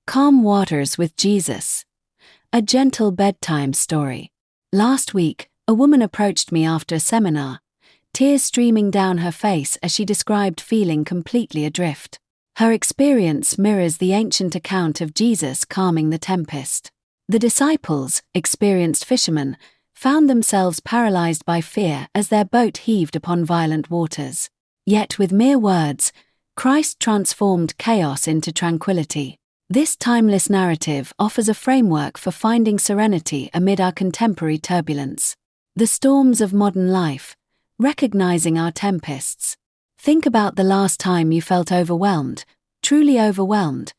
Calm Waters with Jesus. A gentle bedtime story. Last week, a woman approached me after a seminar, tears streaming down her face as she described feeling completely adrift. Her experience mirrors the ancient account of Jesus calming the tempest. The disciples, experienced fishermen, found themselves paralyzed by fear as their boat heaved upon violent waters. Yet with mere words, Christ transformed chaos into tranquility. This timeless narrative offers a framework for finding serenity amid our contemporary turbulence. The storms of modern life, recognizing our tempests. Think about the last time you felt overwhelmed, truly overwhelmed,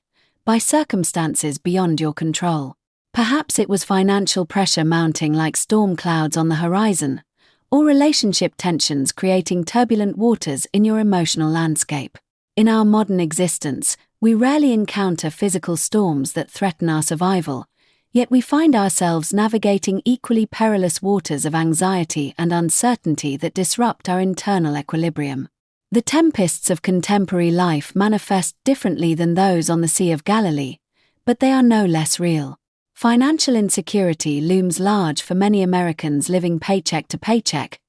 by circumstances beyond your control. Perhaps it was financial pressure mounting like storm clouds on the horizon, or relationship tensions creating turbulent waters in your emotional landscape. In our modern existence, we rarely encounter physical storms that threaten our survival, yet we find ourselves navigating equally perilous waters of anxiety and uncertainty that disrupt our internal equilibrium. The tempests of contemporary life manifest differently than those on the Sea of Galilee, but they are no less real. Financial insecurity looms large for many Americans living paycheck to paycheck,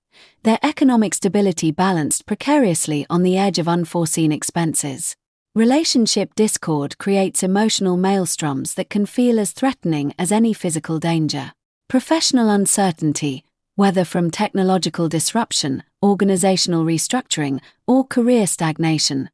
their economic stability balanced precariously on the edge of unforeseen expenses. Relationship discord creates emotional maelstroms that can feel as threatening as any physical danger. Professional uncertainty, whether from technological disruption, organizational restructuring, or career stagnation,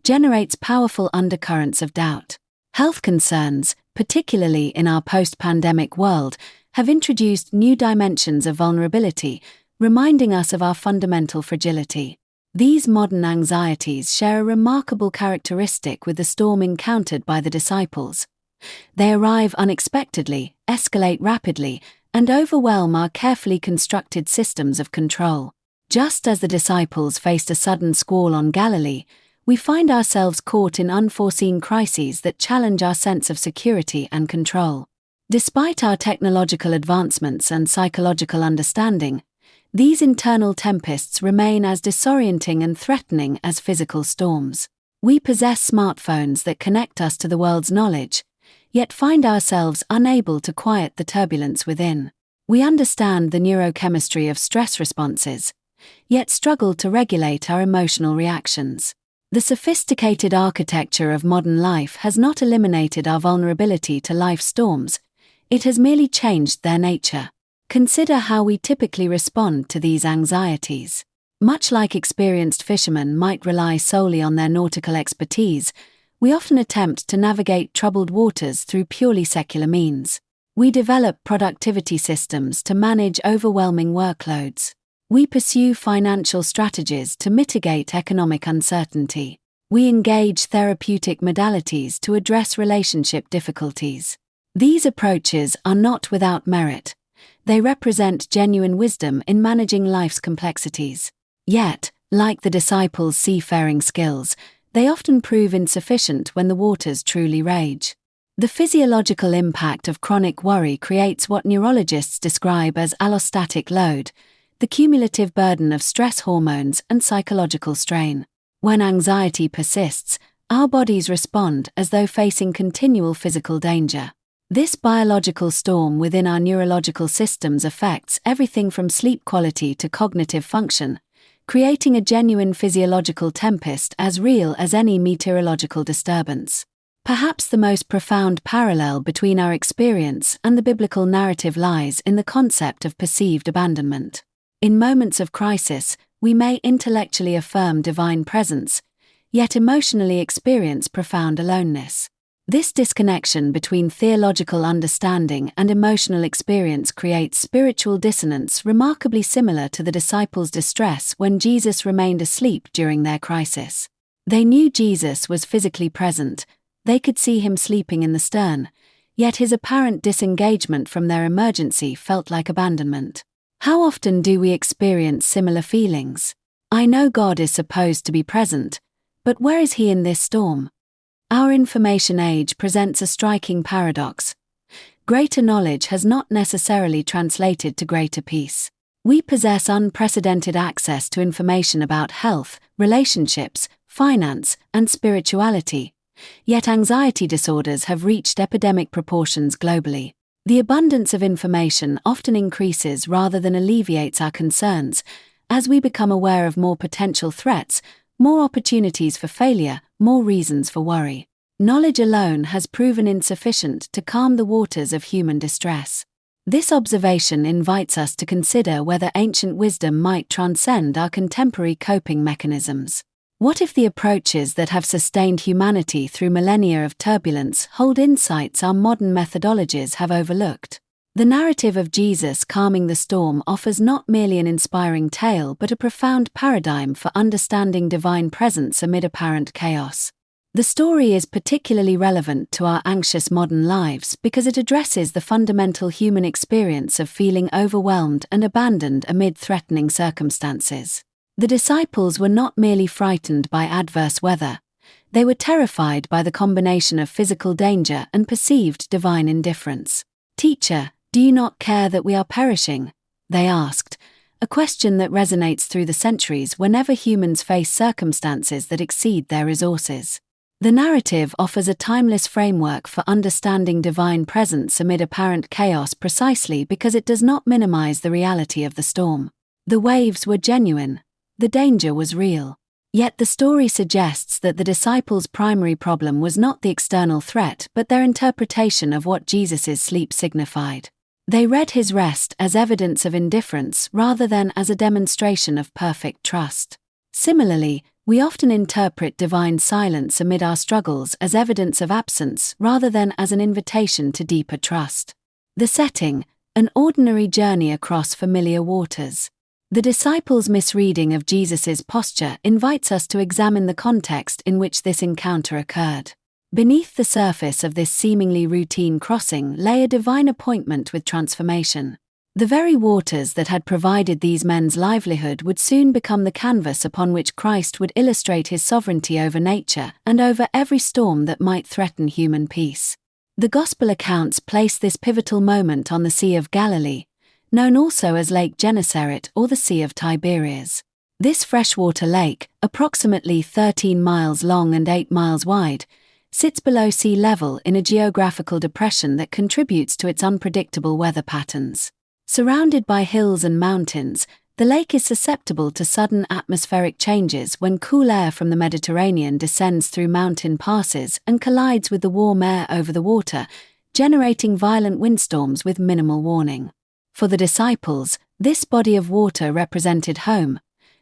generates powerful undercurrents of doubt. Health concerns, particularly in our post-pandemic world, have introduced new dimensions of vulnerability, reminding us of our fundamental fragility. These modern anxieties share a remarkable characteristic with the storm encountered by the disciples. They arrive unexpectedly, escalate rapidly, and overwhelm our carefully constructed systems of control. Just as the disciples faced a sudden squall on Galilee, we find ourselves caught in unforeseen crises that challenge our sense of security and control. Despite our technological advancements and psychological understanding, these internal tempests remain as disorienting and threatening as physical storms. We possess smartphones that connect us to the world's knowledge, yet find ourselves unable to quiet the turbulence within. We understand the neurochemistry of stress responses, yet struggle to regulate our emotional reactions. The sophisticated architecture of modern life has not eliminated our vulnerability to life storms, it has merely changed their nature. Consider how we typically respond to these anxieties. Much like experienced fishermen might rely solely on their nautical expertise, we often attempt to navigate troubled waters through purely secular means. We develop productivity systems to manage overwhelming workloads. We pursue financial strategies to mitigate economic uncertainty. We engage therapeutic modalities to address relationship difficulties. These approaches are not without merit. They represent genuine wisdom in managing life's complexities. Yet, like the disciples' seafaring skills, they often prove insufficient when the waters truly rage. The physiological impact of chronic worry creates what neurologists describe as allostatic load, the cumulative burden of stress hormones and psychological strain. When anxiety persists, our bodies respond as though facing continual physical danger. This biological storm within our neurological systems affects everything from sleep quality to cognitive function, creating a genuine physiological tempest as real as any meteorological disturbance. Perhaps the most profound parallel between our experience and the biblical narrative lies in the concept of perceived abandonment. In moments of crisis, we may intellectually affirm divine presence, yet emotionally experience profound aloneness. This disconnection between theological understanding and emotional experience creates spiritual dissonance remarkably similar to the disciples' distress when Jesus remained asleep during their crisis. They knew Jesus was physically present, they could see him sleeping in the stern, yet his apparent disengagement from their emergency felt like abandonment. How often do we experience similar feelings? I know God is supposed to be present, but where is he in this storm? Our information age presents a striking paradox. Greater knowledge has not necessarily translated to greater peace. We possess unprecedented access to information about health, relationships, finance, and spirituality, Yet anxiety disorders have reached epidemic proportions globally. The abundance of information often increases rather than alleviates our concerns. As we become aware of more potential threats, more opportunities for failure, more reasons for worry. Knowledge alone has proven insufficient to calm the waters of human distress. This observation invites us to consider whether ancient wisdom might transcend our contemporary coping mechanisms. What if the approaches that have sustained humanity through millennia of turbulence hold insights our modern methodologies have overlooked? The narrative of Jesus calming the storm offers not merely an inspiring tale but a profound paradigm for understanding divine presence amid apparent chaos. The story is particularly relevant to our anxious modern lives because it addresses the fundamental human experience of feeling overwhelmed and abandoned amid threatening circumstances. The disciples were not merely frightened by adverse weather, they were terrified by the combination of physical danger and perceived divine indifference. "Teacher, do you not care that we are perishing?" they asked, a question that resonates through the centuries whenever humans face circumstances that exceed their resources. The narrative offers a timeless framework for understanding divine presence amid apparent chaos precisely because it does not minimize the reality of the storm. The waves were genuine. The danger was real. Yet the story suggests that the disciples' primary problem was not the external threat but their interpretation of what Jesus' sleep signified. They read his rest as evidence of indifference rather than as a demonstration of perfect trust. Similarly, we often interpret divine silence amid our struggles as evidence of absence rather than as an invitation to deeper trust. The setting: an ordinary journey across familiar waters. The disciples' misreading of Jesus' posture invites us to examine the context in which this encounter occurred. Beneath the surface of this seemingly routine crossing lay a divine appointment with transformation. The very waters that had provided these men's livelihood would soon become the canvas upon which Christ would illustrate his sovereignty over nature and over every storm that might threaten human peace. The Gospel accounts place this pivotal moment on the Sea of Galilee, known also as Lake Gennesaret or the Sea of Tiberias. This freshwater lake, approximately 13 miles long and 8 miles wide, sits below sea level in a geographical depression that contributes to its unpredictable weather patterns. Surrounded by hills and mountains, the lake is susceptible to sudden atmospheric changes when cool air from the Mediterranean descends through mountain passes and collides with the warm air over the water, generating violent windstorms with minimal warning. For the disciples, this body of water represented home,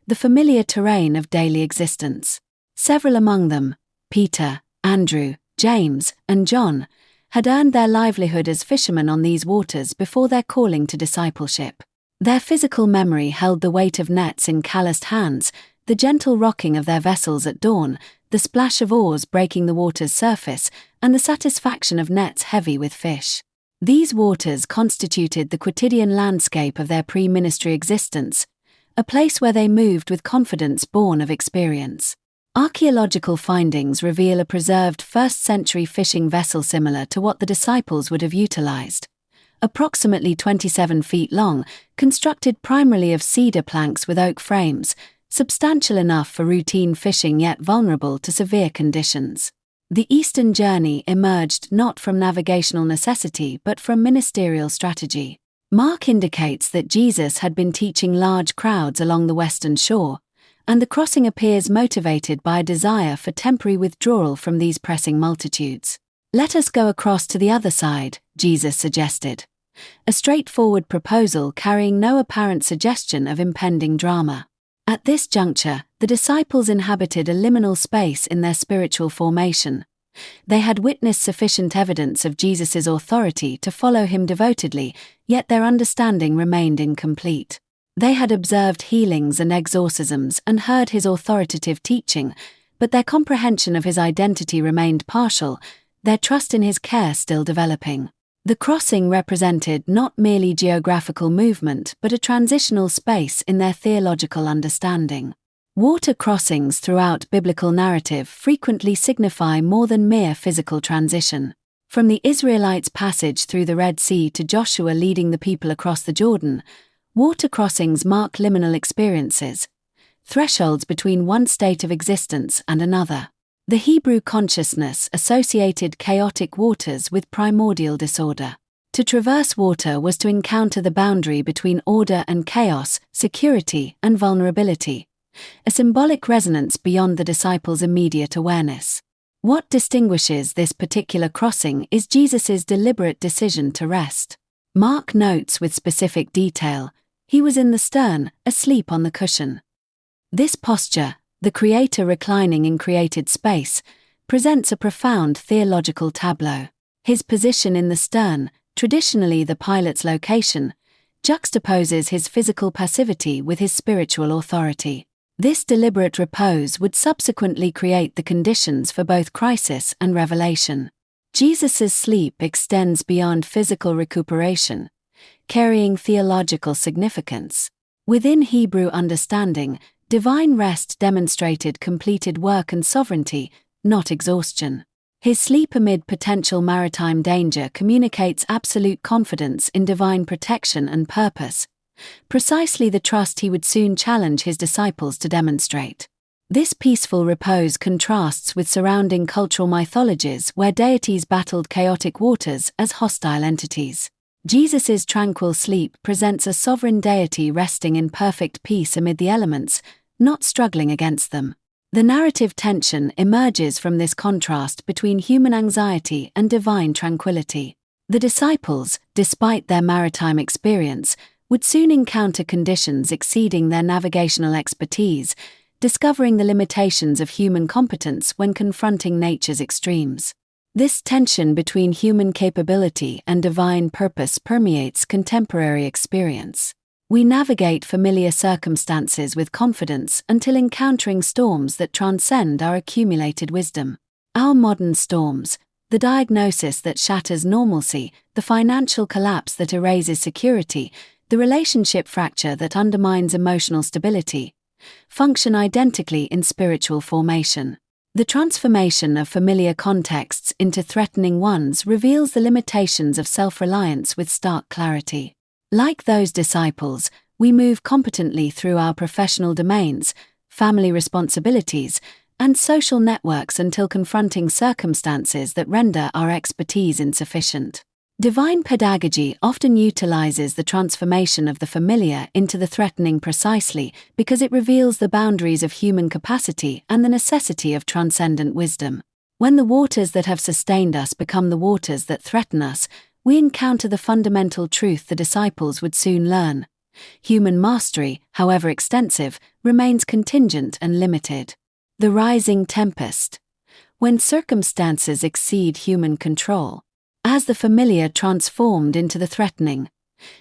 the familiar terrain of daily existence. Several among them, Peter, Andrew, James, and John, had earned their livelihood as fishermen on these waters before their calling to discipleship. Their physical memory held the weight of nets in calloused hands, the gentle rocking of their vessels at dawn, the splash of oars breaking the water's surface, and the satisfaction of nets heavy with fish. These waters constituted the quotidian landscape of their pre-ministry existence, a place where they moved with confidence born of experience. Archaeological findings reveal a preserved first-century fishing vessel similar to what the disciples would have utilized. Approximately 27 feet long, constructed primarily of cedar planks with oak frames, substantial enough for routine fishing yet vulnerable to severe conditions. The Eastern journey emerged not from navigational necessity but from ministerial strategy. Mark indicates that Jesus had been teaching large crowds along the western shore, and the crossing appears motivated by a desire for temporary withdrawal from these pressing multitudes. "Let us go across to the other side," Jesus suggested, a straightforward proposal carrying no apparent suggestion of impending drama. At this juncture, the disciples inhabited a liminal space in their spiritual formation. They had witnessed sufficient evidence of Jesus' authority to follow him devotedly, yet their understanding remained incomplete. They had observed healings and exorcisms and heard his authoritative teaching, but their comprehension of his identity remained partial, their trust in his care still developing. The crossing represented not merely geographical movement but a transitional space in their theological understanding. Water crossings throughout biblical narrative frequently signify more than mere physical transition. From the Israelites' passage through the Red Sea to Joshua leading the people across the Jordan, water crossings mark liminal experiences, thresholds between one state of existence and another. The Hebrew consciousness associated chaotic waters with primordial disorder. To traverse water was to encounter the boundary between order and chaos, security and vulnerability, a symbolic resonance beyond the disciples' immediate awareness. What distinguishes this particular crossing is Jesus' deliberate decision to rest. Mark notes with specific detail, he was in the stern, asleep on the cushion. This posture, the Creator reclining in created space, presents a profound theological tableau. His position in the stern, traditionally the pilot's location, juxtaposes his physical passivity with his spiritual authority. This deliberate repose would subsequently create the conditions for both crisis and revelation. Jesus' sleep extends beyond physical recuperation, carrying theological significance. Within Hebrew understanding, divine rest demonstrated completed work and sovereignty, not exhaustion. His sleep amid potential maritime danger communicates absolute confidence in divine protection and purpose, precisely the trust he would soon challenge his disciples to demonstrate. This peaceful repose contrasts with surrounding cultural mythologies where deities battled chaotic waters as hostile entities. Jesus' tranquil sleep presents a sovereign deity resting in perfect peace amid the elements, not struggling against them. The narrative tension emerges from this contrast between human anxiety and divine tranquility. The disciples, despite their maritime experience, would soon encounter conditions exceeding their navigational expertise, discovering the limitations of human competence when confronting nature's extremes. This tension between human capability and divine purpose permeates contemporary experience. We navigate familiar circumstances with confidence until encountering storms that transcend our accumulated wisdom. Our modern storms, the diagnosis that shatters normalcy, the financial collapse that erases security, the relationship fracture that undermines emotional stability, function identically in spiritual formation. The transformation of familiar contexts into threatening ones reveals the limitations of self-reliance with stark clarity. Like those disciples, we move competently through our professional domains, family responsibilities, and social networks until confronting circumstances that render our expertise insufficient. Divine pedagogy often utilizes the transformation of the familiar into the threatening precisely because it reveals the boundaries of human capacity and the necessity of transcendent wisdom. When the waters that have sustained us become the waters that threaten us, we encounter the fundamental truth the disciples would soon learn. Human mastery, however extensive, remains contingent and limited. The rising tempest. When circumstances exceed human control. As the familiar transformed into the threatening.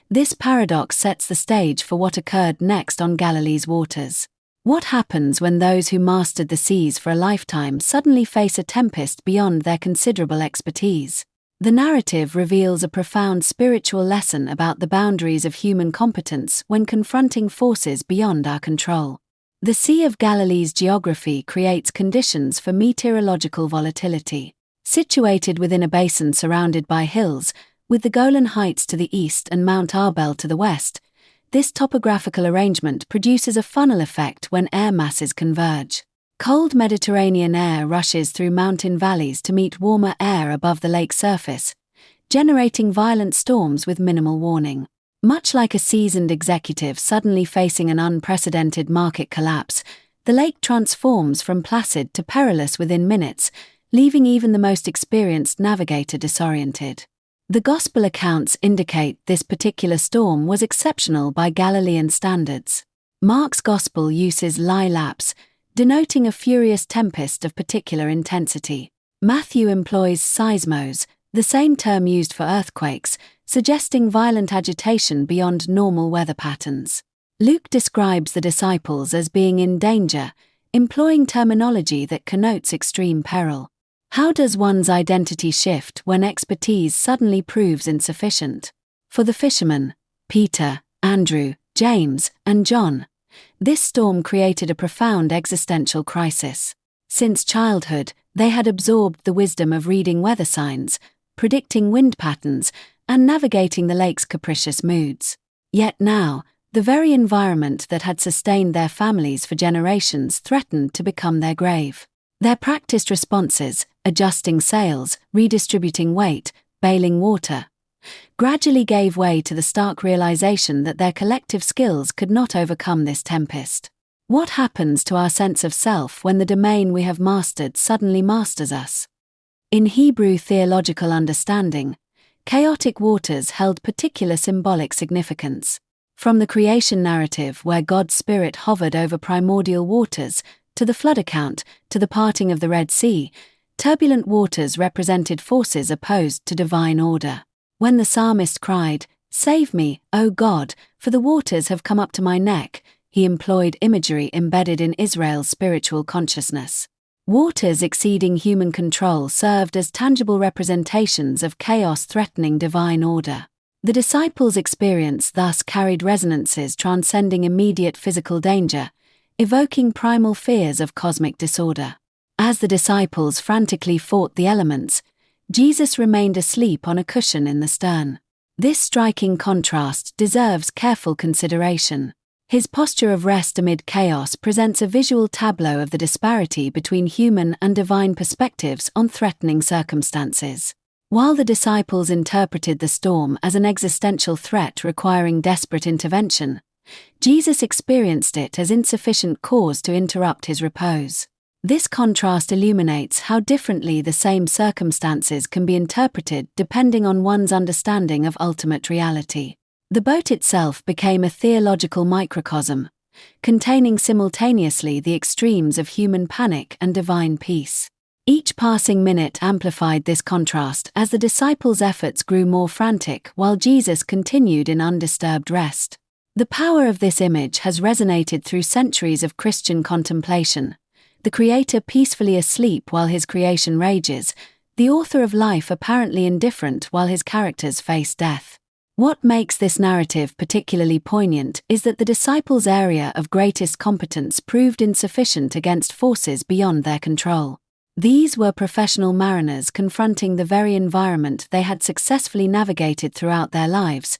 This paradox sets the stage for what occurred next on Galilee's waters. What happens when those who mastered the seas for a lifetime suddenly face a tempest beyond their considerable expertise? The narrative reveals a profound spiritual lesson about the boundaries of human competence when confronting forces beyond our control. The Sea of Galilee's geography creates conditions for meteorological volatility. Situated within a basin surrounded by hills, with the Golan Heights to the east and Mount Arbel to the west, this topographical arrangement produces a funnel effect when air masses converge. Cold Mediterranean air rushes through mountain valleys to meet warmer air above the lake surface, generating violent storms with minimal warning. Much like a seasoned executive suddenly facing an unprecedented market collapse, the lake transforms from placid to perilous within minutes, leaving even the most experienced navigator disoriented. The Gospel accounts indicate this particular storm was exceptional by Galilean standards. Mark's Gospel uses lapse, denoting a furious tempest of particular intensity. Matthew employs seismos, the same term used for earthquakes, suggesting violent agitation beyond normal weather patterns. Luke describes the disciples as being in danger, employing terminology that connotes extreme peril. How does one's identity shift when expertise suddenly proves insufficient? For the fishermen, Peter, Andrew, James, and John, this storm created a profound existential crisis. Since childhood, they had absorbed the wisdom of reading weather signs, predicting wind patterns, and navigating the lake's capricious moods. Yet now, the very environment that had sustained their families for generations threatened to become their grave. Their practiced responses, adjusting sails, redistributing weight, bailing water, gradually gave way to the stark realization that their collective skills could not overcome this tempest. What happens to our sense of self when the domain we have mastered suddenly masters us? In Hebrew theological understanding, chaotic waters held particular symbolic significance. From the creation narrative where God's Spirit hovered over primordial waters, to the flood account, to the parting of the Red Sea, turbulent waters represented forces opposed to divine order. When the psalmist cried, "Save me, O God, for the waters have come up to my neck," he employed imagery embedded in Israel's spiritual consciousness. Waters exceeding human control served as tangible representations of chaos threatening divine order. The disciples' experience thus carried resonances transcending immediate physical danger, evoking primal fears of cosmic disorder. As the disciples frantically fought the elements, Jesus remained asleep on a cushion in the stern. This striking contrast deserves careful consideration. His posture of rest amid chaos presents a visual tableau of the disparity between human and divine perspectives on threatening circumstances. While the disciples interpreted the storm as an existential threat requiring desperate intervention, Jesus experienced it as insufficient cause to interrupt his repose. This contrast illuminates how differently the same circumstances can be interpreted depending on one's understanding of ultimate reality. The boat itself became a theological microcosm, containing simultaneously the extremes of human panic and divine peace. Each passing minute amplified this contrast as the disciples' efforts grew more frantic while Jesus continued in undisturbed rest. The power of this image has resonated through centuries of Christian contemplation. The Creator peacefully asleep while His creation rages, the author of life apparently indifferent while His characters face death. What makes this narrative particularly poignant is that the disciples' area of greatest competence proved insufficient against forces beyond their control. These were professional mariners confronting the very environment they had successfully navigated throughout their lives,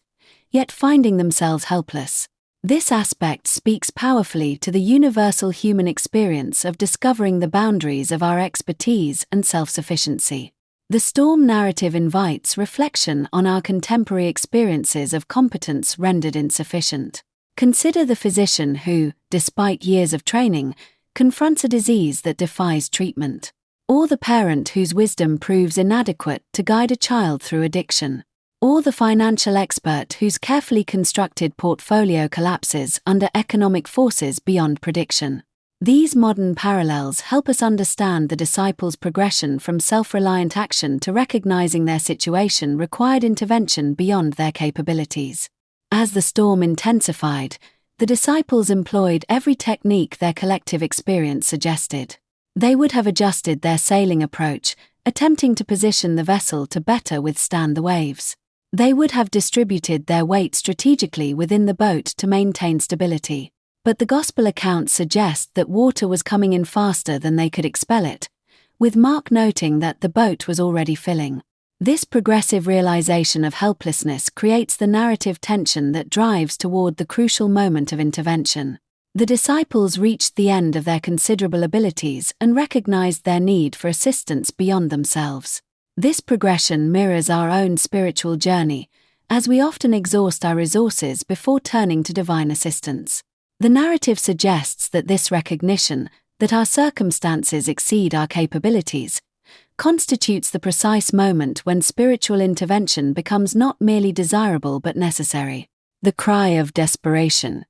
yet finding themselves helpless. This aspect speaks powerfully to the universal human experience of discovering the boundaries of our expertise and self-sufficiency. The storm narrative invites reflection on our contemporary experiences of competence rendered insufficient. Consider the physician who, despite years of training, confronts a disease that defies treatment. Or the parent whose wisdom proves inadequate to guide a child through addiction. Or the financial expert whose carefully constructed portfolio collapses under economic forces beyond prediction. These modern parallels help us understand the disciples' progression from self-reliant action to recognizing their situation required intervention beyond their capabilities. As the storm intensified, the disciples employed every technique their collective experience suggested. They would have adjusted their sailing approach, attempting to position the vessel to better withstand the waves. They would have distributed their weight strategically within the boat to maintain stability. But the Gospel accounts suggest that water was coming in faster than they could expel it, with Mark noting that the boat was already filling. This progressive realization of helplessness creates the narrative tension that drives toward the crucial moment of intervention. The disciples reached the end of their considerable abilities and recognized their need for assistance beyond themselves. This progression mirrors our own spiritual journey, as we often exhaust our resources before turning to divine assistance. The narrative suggests that this recognition, that our circumstances exceed our capabilities, constitutes the precise moment when spiritual intervention becomes not merely desirable but necessary. The cry of desperation,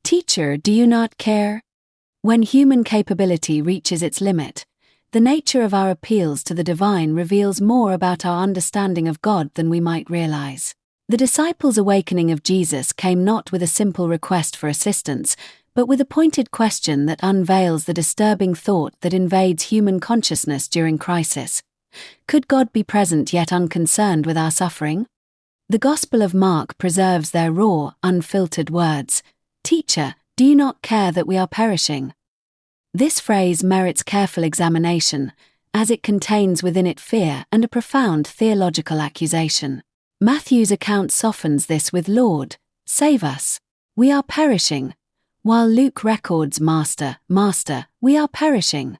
"Teacher, do you not care?" When human capability reaches its limit, the nature of our appeals to the divine reveals more about our understanding of God than we might realize. The disciples' awakening of Jesus came not with a simple request for assistance, but with a pointed question that unveils the disturbing thought that invades human consciousness during crisis. Could God be present yet unconcerned with our suffering? The Gospel of Mark preserves their raw, unfiltered words. "Teacher, do you not care that we are perishing?" This phrase merits careful examination, as it contains within it fear and a profound theological accusation. Matthew's account softens this with "Lord, save us. We are perishing," while Luke records "Master, Master, we are perishing."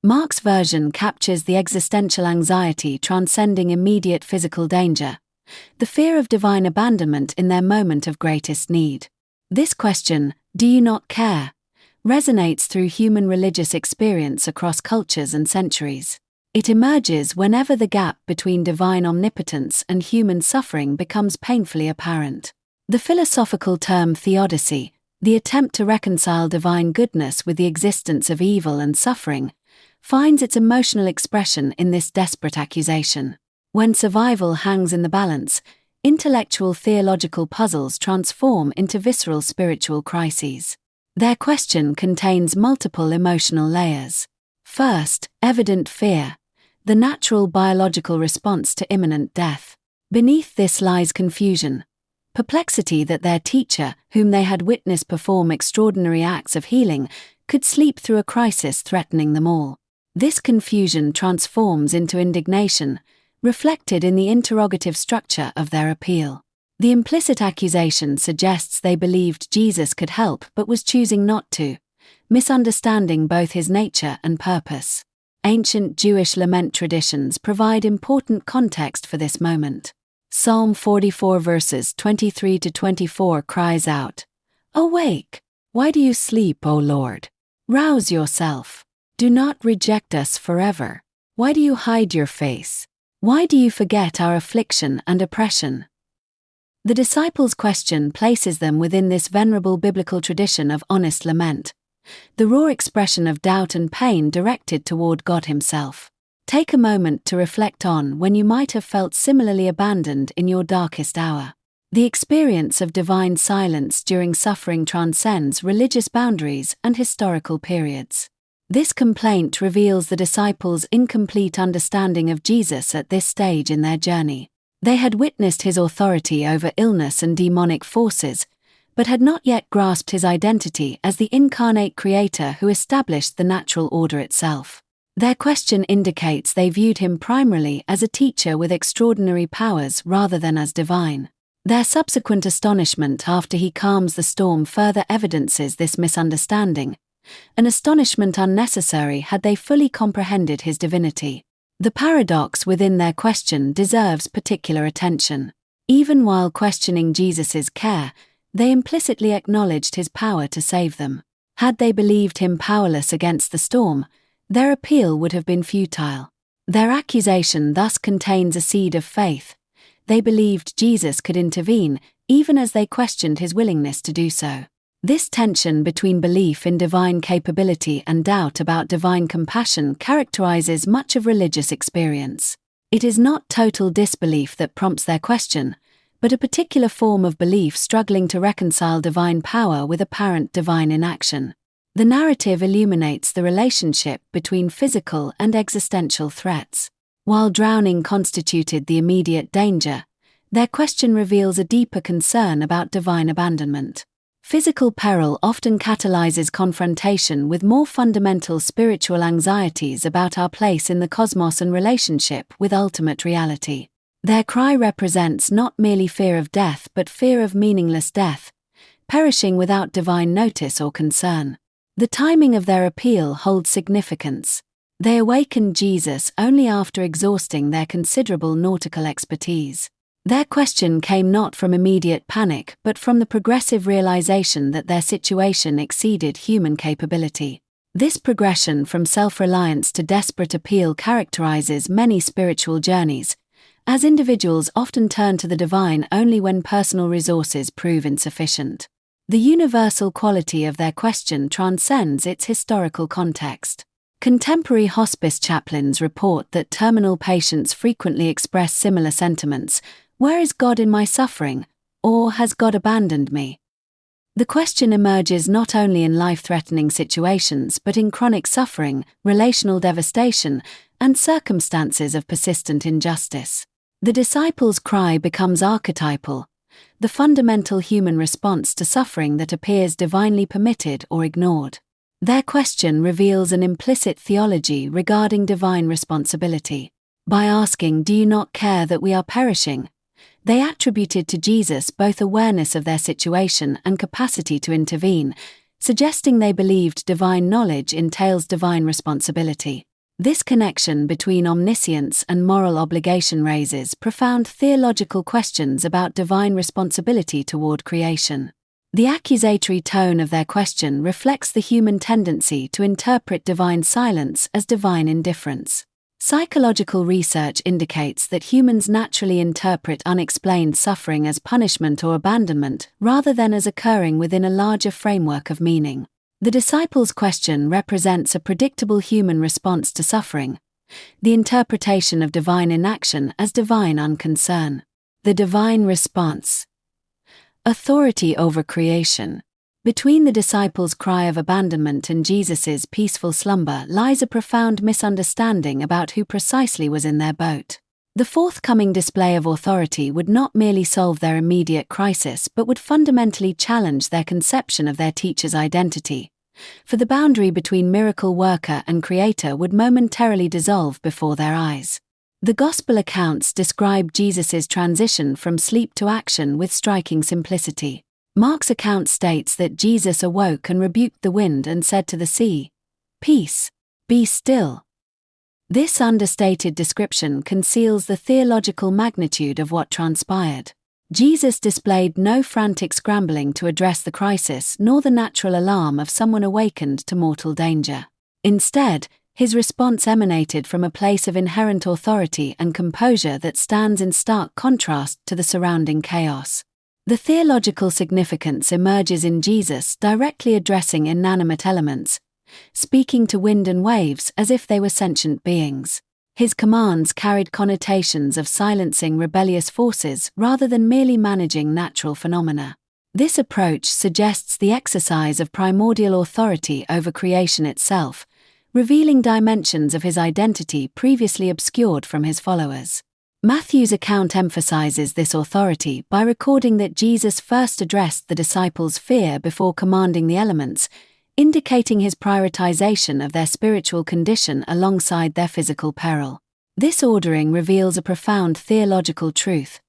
Mark's version captures the existential anxiety transcending immediate physical danger, the fear of divine abandonment in their moment of greatest need. This question, "Do you not care?" resonates through human religious experience across cultures and centuries. It emerges whenever the gap between divine omnipotence and human suffering becomes painfully apparent. The philosophical term theodicy, the attempt to reconcile divine goodness with the existence of evil and suffering, finds its emotional expression in this desperate accusation. When survival hangs in the balance, intellectual theological puzzles transform into visceral spiritual crises. Their question contains multiple emotional layers. First, evident fear, the natural biological response to imminent death. Beneath this lies confusion, perplexity that their teacher, whom they had witnessed perform extraordinary acts of healing, could sleep through a crisis threatening them all. This confusion transforms into indignation, reflected in the interrogative structure of their appeal. The implicit accusation suggests they believed Jesus could help but was choosing not to, misunderstanding both his nature and purpose. Ancient Jewish lament traditions provide important context for this moment. Psalm 44 verses 23 to 24 cries out, "Awake! Why do you sleep, O Lord? Rouse yourself. Do not reject us forever. Why do you hide your face? Why do you forget our affliction and oppression?" The disciples' question places them within this venerable biblical tradition of honest lament, the raw expression of doubt and pain directed toward God Himself. Take a moment to reflect on when you might have felt similarly abandoned in your darkest hour. The experience of divine silence during suffering transcends religious boundaries and historical periods. This complaint reveals the disciples' incomplete understanding of Jesus at this stage in their journey. They had witnessed his authority over illness and demonic forces, but had not yet grasped his identity as the incarnate creator who established the natural order itself. Their question indicates they viewed him primarily as a teacher with extraordinary powers rather than as divine. Their subsequent astonishment after he calms the storm further evidences this misunderstanding, an astonishment unnecessary had they fully comprehended his divinity. The paradox within their question deserves particular attention. Even while questioning Jesus' care, they implicitly acknowledged his power to save them. Had they believed him powerless against the storm, their appeal would have been futile. Their accusation thus contains a seed of faith. They believed Jesus could intervene, even as they questioned his willingness to do so. This tension between belief in divine capability and doubt about divine compassion characterizes much of religious experience. It is not total disbelief that prompts their question, but a particular form of belief struggling to reconcile divine power with apparent divine inaction. The narrative illuminates the relationship between physical and existential threats. While drowning constituted the immediate danger, their question reveals a deeper concern about divine abandonment. Physical peril often catalyzes confrontation with more fundamental spiritual anxieties about our place in the cosmos and relationship with ultimate reality. Their cry represents not merely fear of death but fear of meaningless death, perishing without divine notice or concern. The timing of their appeal holds significance. They awakened Jesus only after exhausting their considerable nautical expertise. Their question came not from immediate panic but from the progressive realization that their situation exceeded human capability. This progression from self-reliance to desperate appeal characterizes many spiritual journeys, as individuals often turn to the divine only when personal resources prove insufficient. The universal quality of their question transcends its historical context. Contemporary hospice chaplains report that terminal patients frequently express similar sentiments. Where is God in my suffering? Or has God abandoned me? The question emerges not only in life-threatening situations but in chronic suffering, relational devastation, and circumstances of persistent injustice. The disciples' cry becomes archetypal, the fundamental human response to suffering that appears divinely permitted or ignored. Their question reveals an implicit theology regarding divine responsibility. By asking, "Do you not care that we are perishing?" they attributed to Jesus both awareness of their situation and capacity to intervene, suggesting they believed divine knowledge entails divine responsibility. This connection between omniscience and moral obligation raises profound theological questions about divine responsibility toward creation. The accusatory tone of their question reflects the human tendency to interpret divine silence as divine indifference. Psychological research indicates that humans naturally interpret unexplained suffering as punishment or abandonment rather than as occurring within a larger framework of meaning. The disciples' question represents a predictable human response to suffering, the interpretation of divine inaction as divine unconcern. The divine response. Authority over creation. Between the disciples' cry of abandonment and Jesus' peaceful slumber lies a profound misunderstanding about who precisely was in their boat. The forthcoming display of authority would not merely solve their immediate crisis but would fundamentally challenge their conception of their teacher's identity, for the boundary between miracle worker and creator would momentarily dissolve before their eyes. The Gospel accounts describe Jesus' transition from sleep to action with striking simplicity. Mark's account states that Jesus awoke and rebuked the wind and said to the sea, "Peace, be still." This understated description conceals the theological magnitude of what transpired. Jesus displayed no frantic scrambling to address the crisis nor the natural alarm of someone awakened to mortal danger. Instead, his response emanated from a place of inherent authority and composure that stands in stark contrast to the surrounding chaos. The theological significance emerges in Jesus directly addressing inanimate elements, speaking to wind and waves as if they were sentient beings. His commands carried connotations of silencing rebellious forces rather than merely managing natural phenomena. This approach suggests the exercise of primordial authority over creation itself, revealing dimensions of his identity previously obscured from his followers. Matthew's account emphasizes this authority by recording that Jesus first addressed the disciples' fear before commanding the elements, indicating his prioritization of their spiritual condition alongside their physical peril. This ordering reveals a profound theological truth,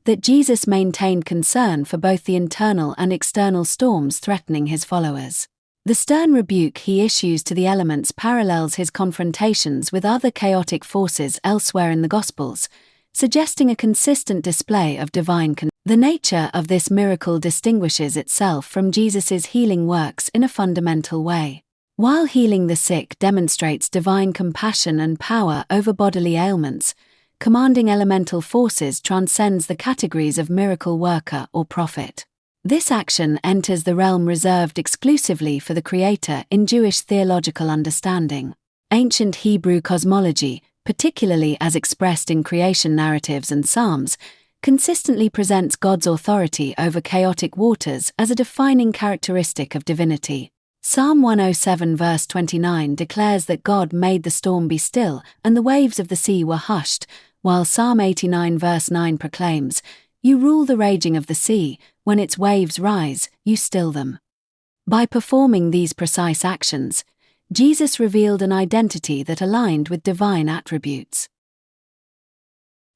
that Jesus maintained concern for both the internal and external storms threatening his followers. The stern rebuke he issues to the elements parallels his confrontations with other chaotic forces elsewhere in the Gospels, suggesting a consistent display of divine control. The nature of this miracle distinguishes itself from Jesus' healing works in a fundamental way. While healing the sick demonstrates divine compassion and power over bodily ailments, commanding elemental forces transcends the categories of miracle worker or prophet. This action enters the realm reserved exclusively for the Creator in Jewish theological understanding. Ancient Hebrew cosmology, particularly as expressed in creation narratives and psalms, consistently presents God's authority over chaotic waters as a defining characteristic of divinity. Psalm 107 verse 29 declares that God made the storm be still and the waves of the sea were hushed, while Psalm 89 verse 9 proclaims, "You rule the raging of the sea, when its waves rise, you still them." By performing these precise actions, Jesus revealed an identity that aligned with divine attributes.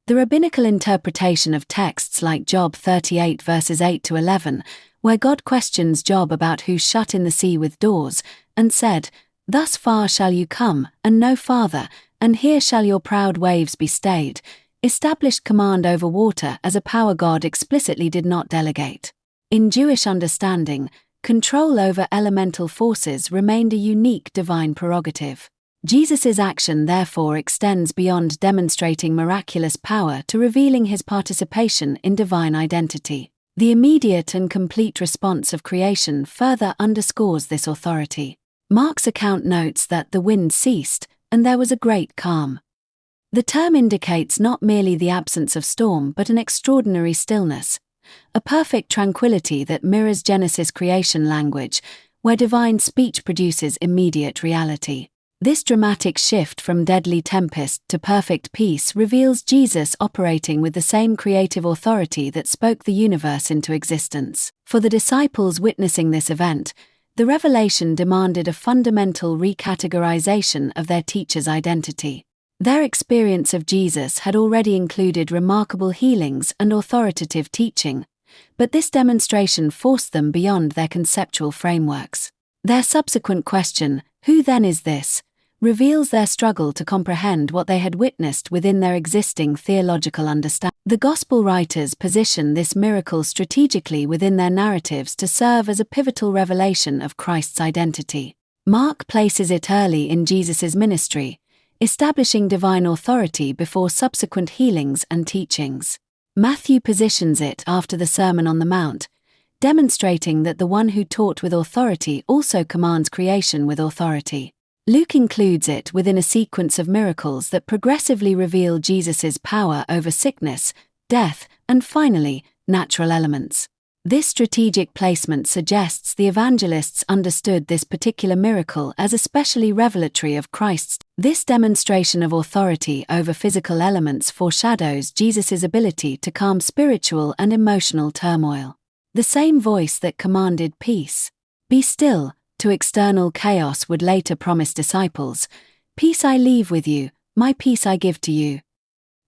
The rabbinical interpretation of texts like Job 38 verses 8 to 11, where God questions Job about who shut in the sea with doors, and said, "Thus far shall you come, and no farther, and here shall your proud waves be stayed," established command over water as a power God explicitly did not delegate. In Jewish understanding, control over elemental forces remained a unique divine prerogative. Jesus' action therefore extends beyond demonstrating miraculous power to revealing his participation in divine identity. The immediate and complete response of creation further underscores this authority. Mark's account notes that the wind ceased, and there was a great calm. The term indicates not merely the absence of storm but an extraordinary stillness, a perfect tranquility that mirrors Genesis creation language, where divine speech produces immediate reality. This dramatic shift from deadly tempest to perfect peace reveals Jesus operating with the same creative authority that spoke the universe into existence. For the disciples witnessing this event, the revelation demanded a fundamental recategorization of their teacher's identity. Their experience of Jesus had already included remarkable healings and authoritative teaching, but this demonstration forced them beyond their conceptual frameworks. Their subsequent question, "Who then is this?" reveals their struggle to comprehend what they had witnessed within their existing theological understanding. The Gospel writers position this miracle strategically within their narratives to serve as a pivotal revelation of Christ's identity. Mark places it early in Jesus' ministry, establishing divine authority before subsequent healings and teachings. Matthew positions it after the Sermon on the Mount, demonstrating that the one who taught with authority also commands creation with authority. Luke includes it within a sequence of miracles that progressively reveal Jesus' power over sickness, death, and finally, natural elements. This strategic placement suggests the evangelists understood this particular miracle as especially revelatory of Christ's. This demonstration of authority over physical elements foreshadows Jesus' ability to calm spiritual and emotional turmoil. The same voice that commanded peace, "Be still," to external chaos would later promise disciples, "Peace I leave with you, my peace I give to you."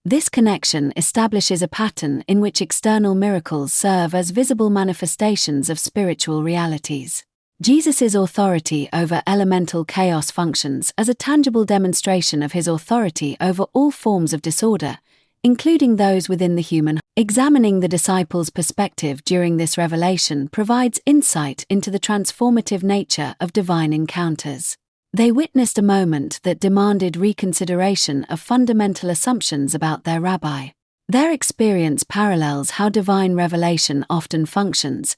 This connection establishes a pattern in which external miracles serve as visible manifestations of spiritual realities. Jesus' authority over elemental chaos functions as a tangible demonstration of his authority over all forms of disorder, including those within the human. Examining the disciples' perspective during this revelation provides insight into the transformative nature of divine encounters. They witnessed a moment that demanded reconsideration of fundamental assumptions about their rabbi. Their experience parallels how divine revelation often functions,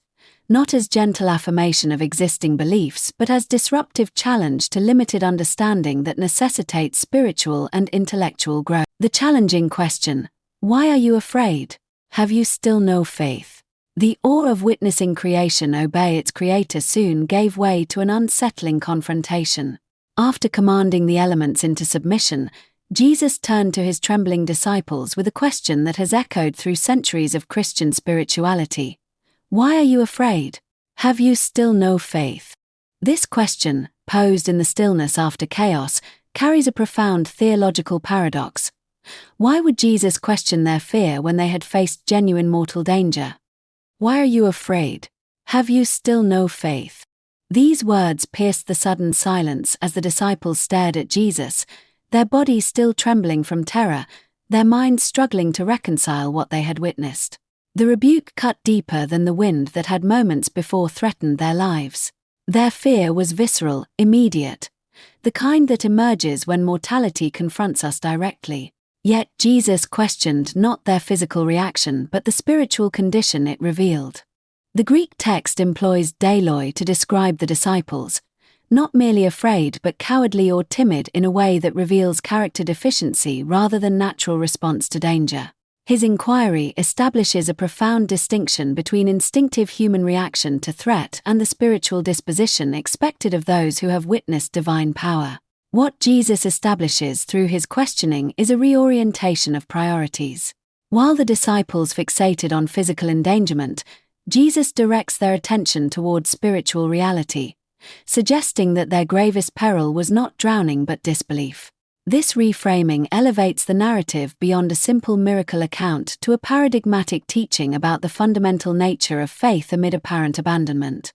not as gentle affirmation of existing beliefs but as disruptive challenge to limited understanding that necessitates spiritual and intellectual growth. The challenging question, "Why are you afraid? Have you still no faith?" The awe of witnessing creation obey its creator soon gave way to an unsettling confrontation. After commanding the elements into submission, Jesus turned to his trembling disciples with a question that has echoed through centuries of Christian spirituality. "Why are you afraid? Have you still no faith?" This question, posed in the stillness after chaos, carries a profound theological paradox. Why would Jesus question their fear when they had faced genuine mortal danger? "Why are you afraid? Have you still no faith?" These words pierced the sudden silence as the disciples stared at Jesus, their bodies still trembling from terror, their minds struggling to reconcile what they had witnessed. The rebuke cut deeper than the wind that had moments before threatened their lives. Their fear was visceral, immediate, the kind that emerges when mortality confronts us directly. Yet Jesus questioned not their physical reaction but the spiritual condition it revealed. The Greek text employs deiloi to describe the disciples, not merely afraid but cowardly or timid in a way that reveals character deficiency rather than natural response to danger. His inquiry establishes a profound distinction between instinctive human reaction to threat and the spiritual disposition expected of those who have witnessed divine power. What Jesus establishes through his questioning is a reorientation of priorities. While the disciples fixated on physical endangerment, Jesus directs their attention toward spiritual reality, suggesting that their gravest peril was not drowning but disbelief. This reframing elevates the narrative beyond a simple miracle account to a paradigmatic teaching about the fundamental nature of faith amid apparent abandonment.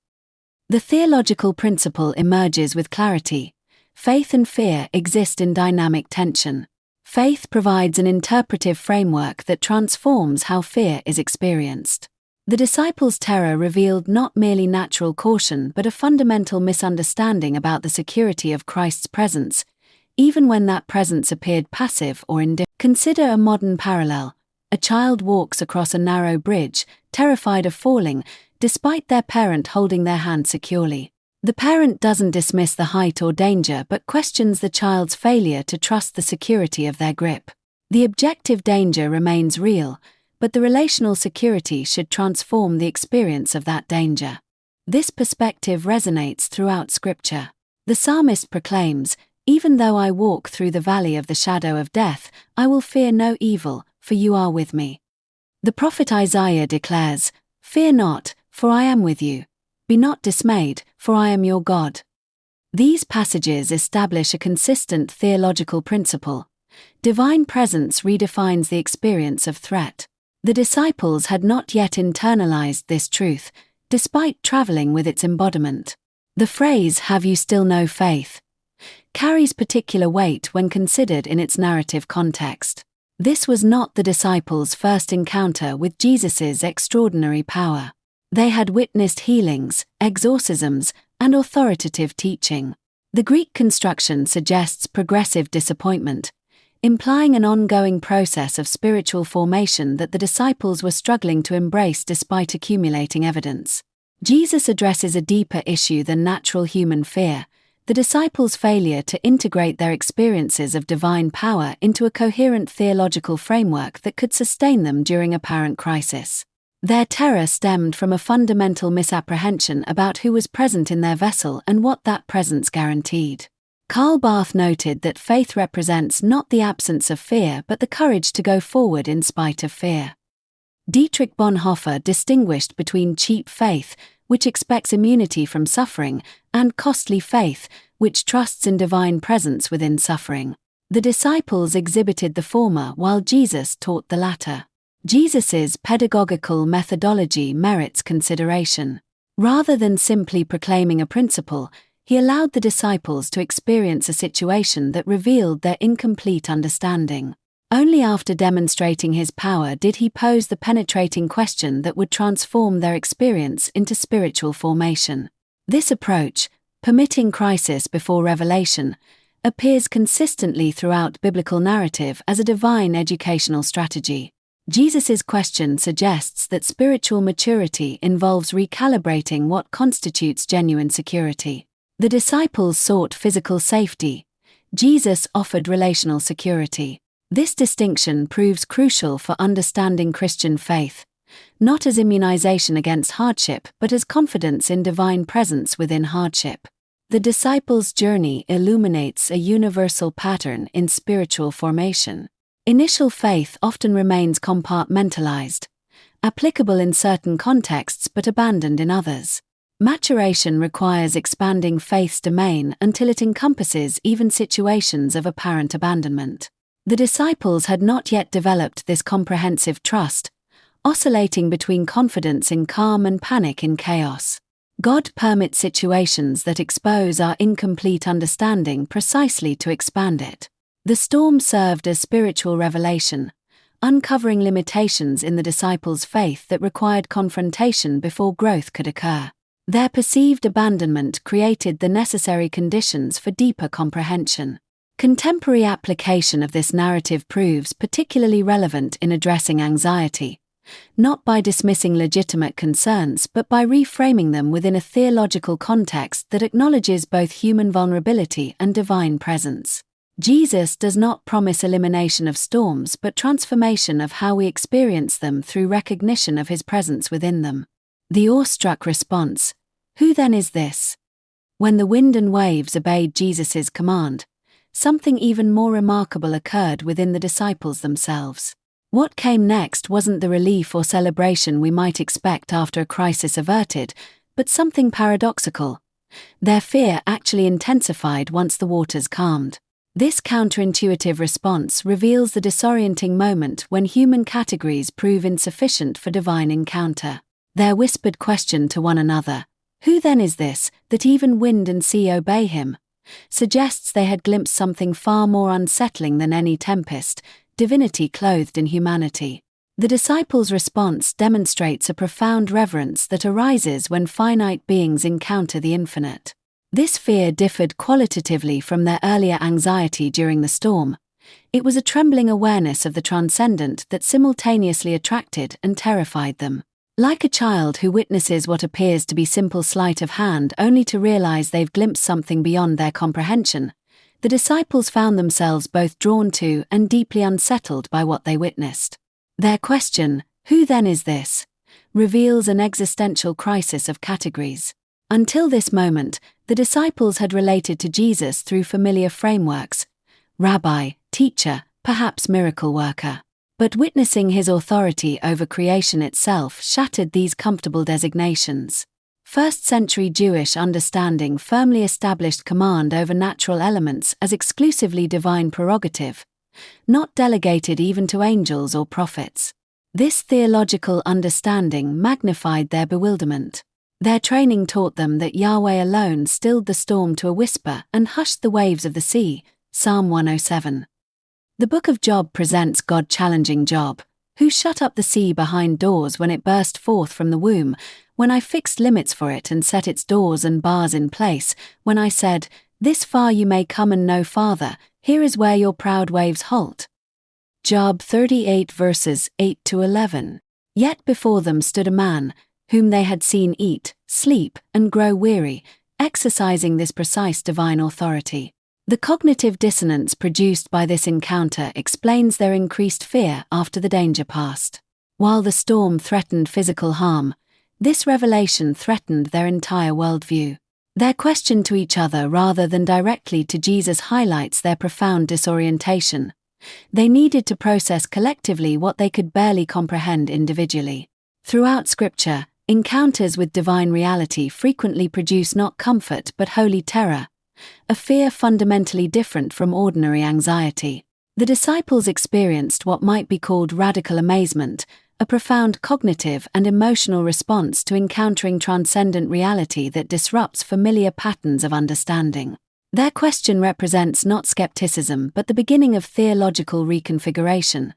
The theological principle emerges with clarity. Faith and fear exist in dynamic tension. Faith provides an interpretive framework that transforms how fear is experienced. The disciples' terror revealed not merely natural caution but a fundamental misunderstanding about the security of Christ's presence, even when that presence appeared passive or indifferent. Consider a modern parallel. A child walks across a narrow bridge, terrified of falling, despite their parent holding their hand securely. The parent doesn't dismiss the height or danger but questions the child's failure to trust the security of their grip. The objective danger remains real, but the relational security should transform the experience of that danger. This perspective resonates throughout Scripture. The psalmist proclaims, "Even though I walk through the valley of the shadow of death, I will fear no evil, for you are with me." The prophet Isaiah declares, "Fear not, for I am with you. Be not dismayed, for I am your God." These passages establish a consistent theological principle. Divine presence redefines the experience of threat. The disciples had not yet internalized this truth, despite traveling with its embodiment. The phrase, "Have you still no faith?" carries particular weight when considered in its narrative context. This was not the disciples' first encounter with Jesus' extraordinary power. They had witnessed healings, exorcisms, and authoritative teaching. The Greek construction suggests progressive disappointment, implying an ongoing process of spiritual formation that the disciples were struggling to embrace despite accumulating evidence. Jesus addresses a deeper issue than natural human fear: the disciples' failure to integrate their experiences of divine power into a coherent theological framework that could sustain them during apparent crisis. Their terror stemmed from a fundamental misapprehension about who was present in their vessel and what that presence guaranteed. Karl Barth noted that faith represents not the absence of fear but the courage to go forward in spite of fear. Dietrich Bonhoeffer distinguished between cheap faith, which expects immunity from suffering, and costly faith, which trusts in divine presence within suffering. The disciples exhibited the former while Jesus taught the latter. Jesus' pedagogical methodology merits consideration. Rather than simply proclaiming a principle, he allowed the disciples to experience a situation that revealed their incomplete understanding. Only after demonstrating his power did he pose the penetrating question that would transform their experience into spiritual formation. This approach, permitting crisis before revelation, appears consistently throughout biblical narrative as a divine educational strategy. Jesus' question suggests that spiritual maturity involves recalibrating what constitutes genuine security. The disciples sought physical safety. Jesus offered relational security. This distinction proves crucial for understanding Christian faith, not as immunization against hardship but as confidence in divine presence within hardship. The disciples' journey illuminates a universal pattern in spiritual formation. Initial faith often remains compartmentalized, applicable in certain contexts but abandoned in others. Maturation requires expanding faith's domain until it encompasses even situations of apparent abandonment. The disciples had not yet developed this comprehensive trust, oscillating between confidence in calm and panic in chaos. God permits situations that expose our incomplete understanding precisely to expand it. The storm served as spiritual revelation, uncovering limitations in the disciples' faith that required confrontation before growth could occur. Their perceived abandonment created the necessary conditions for deeper comprehension. Contemporary application of this narrative proves particularly relevant in addressing anxiety, not by dismissing legitimate concerns but by reframing them within a theological context that acknowledges both human vulnerability and divine presence. Jesus does not promise elimination of storms but transformation of how we experience them through recognition of his presence within them. The awestruck response, "Who then is this?" When the wind and waves obeyed Jesus' command, something even more remarkable occurred within the disciples themselves. What came next wasn't the relief or celebration we might expect after a crisis averted, but something paradoxical. Their fear actually intensified once the waters calmed. This counterintuitive response reveals the disorienting moment when human categories prove insufficient for divine encounter. Their whispered question to one another, "Who then is this, that even wind and sea obey him?" suggests they had glimpsed something far more unsettling than any tempest, divinity clothed in humanity. The disciples' response demonstrates a profound reverence that arises when finite beings encounter the infinite. This fear differed qualitatively from their earlier anxiety during the storm. It was a trembling awareness of the transcendent that simultaneously attracted and terrified them. Like a child who witnesses what appears to be simple sleight of hand only to realize they've glimpsed something beyond their comprehension, the disciples found themselves both drawn to and deeply unsettled by what they witnessed. Their question, "Who then is this?" reveals an existential crisis of categories. Until this moment, the disciples had related to Jesus through familiar frameworks: rabbi, teacher, perhaps miracle worker. But witnessing his authority over creation itself shattered these comfortable designations. First-century Jewish understanding firmly established command over natural elements as exclusively divine prerogative, not delegated even to angels or prophets. This theological understanding magnified their bewilderment. Their training taught them that Yahweh alone stilled the storm to a whisper and hushed the waves of the sea, Psalm 107. The book of Job presents God challenging Job, who shut up the sea behind doors when it burst forth from the womb, when I fixed limits for it and set its doors and bars in place, when I said, "This far you may come and no farther, here is where your proud waves halt." Job 38 verses 8 to 11. Yet before them stood a man, whom they had seen eat, sleep, and grow weary, exercising this precise divine authority. The cognitive dissonance produced by this encounter explains their increased fear after the danger passed. While the storm threatened physical harm, this revelation threatened their entire worldview. Their question to each other rather than directly to Jesus highlights their profound disorientation. They needed to process collectively what they could barely comprehend individually. Throughout Scripture, encounters with divine reality frequently produce not comfort but holy terror, a fear fundamentally different from ordinary anxiety. The disciples experienced what might be called radical amazement, a profound cognitive and emotional response to encountering transcendent reality that disrupts familiar patterns of understanding. Their question represents not skepticism but the beginning of theological reconfiguration,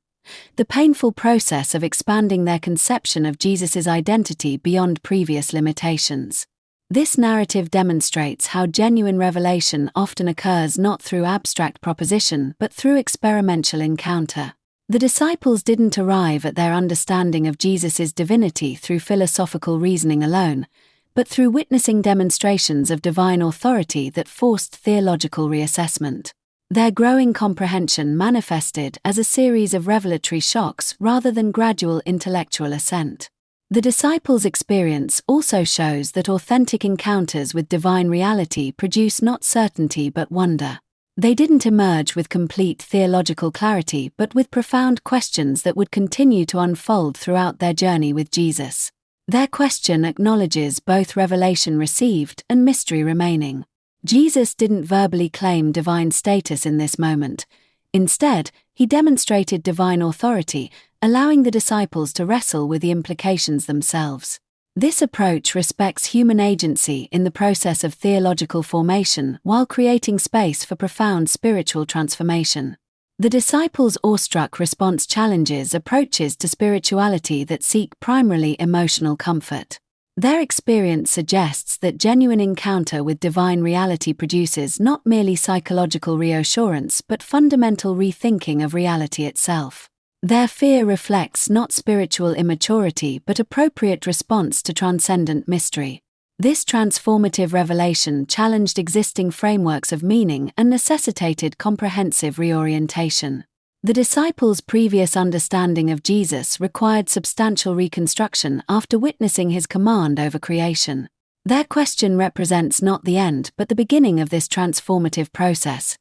the painful process of expanding their conception of Jesus' identity beyond previous limitations. This narrative demonstrates how genuine revelation often occurs not through abstract proposition but through experiential encounter. The disciples didn't arrive at their understanding of Jesus' divinity through philosophical reasoning alone, but through witnessing demonstrations of divine authority that forced theological reassessment. Their growing comprehension manifested as a series of revelatory shocks rather than gradual intellectual ascent. The disciples' experience also shows that authentic encounters with divine reality produce not certainty but wonder. They didn't emerge with complete theological clarity but with profound questions that would continue to unfold throughout their journey with Jesus. Their question acknowledges both revelation received and mystery remaining. Jesus didn't verbally claim divine status in this moment. Instead, he demonstrated divine authority, allowing the disciples to wrestle with the implications themselves. This approach respects human agency in the process of theological formation while creating space for profound spiritual transformation. The disciples' awestruck response challenges approaches to spirituality that seek primarily emotional comfort. Their experience suggests that genuine encounter with divine reality produces not merely psychological reassurance but fundamental rethinking of reality itself. Their fear reflects not spiritual immaturity but appropriate response to transcendent mystery. This transformative revelation challenged existing frameworks of meaning and necessitated comprehensive reorientation. The disciples' previous understanding of Jesus required substantial reconstruction after witnessing his command over creation. Their question represents not the end but the beginning of this transformative process,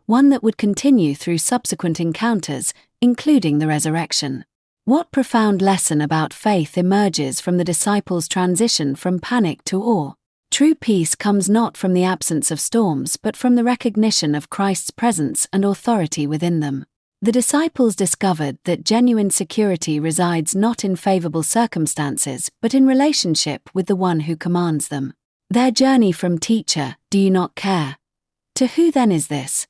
one that would continue through subsequent encounters, including the resurrection. What profound lesson about faith emerges from the disciples' transition from panic to awe? True peace comes not from the absence of storms but from the recognition of Christ's presence and authority within them. The disciples discovered that genuine security resides not in favorable circumstances but in relationship with the one who commands them. Their journey from "Teacher, do you not care?" to "Who then is this?"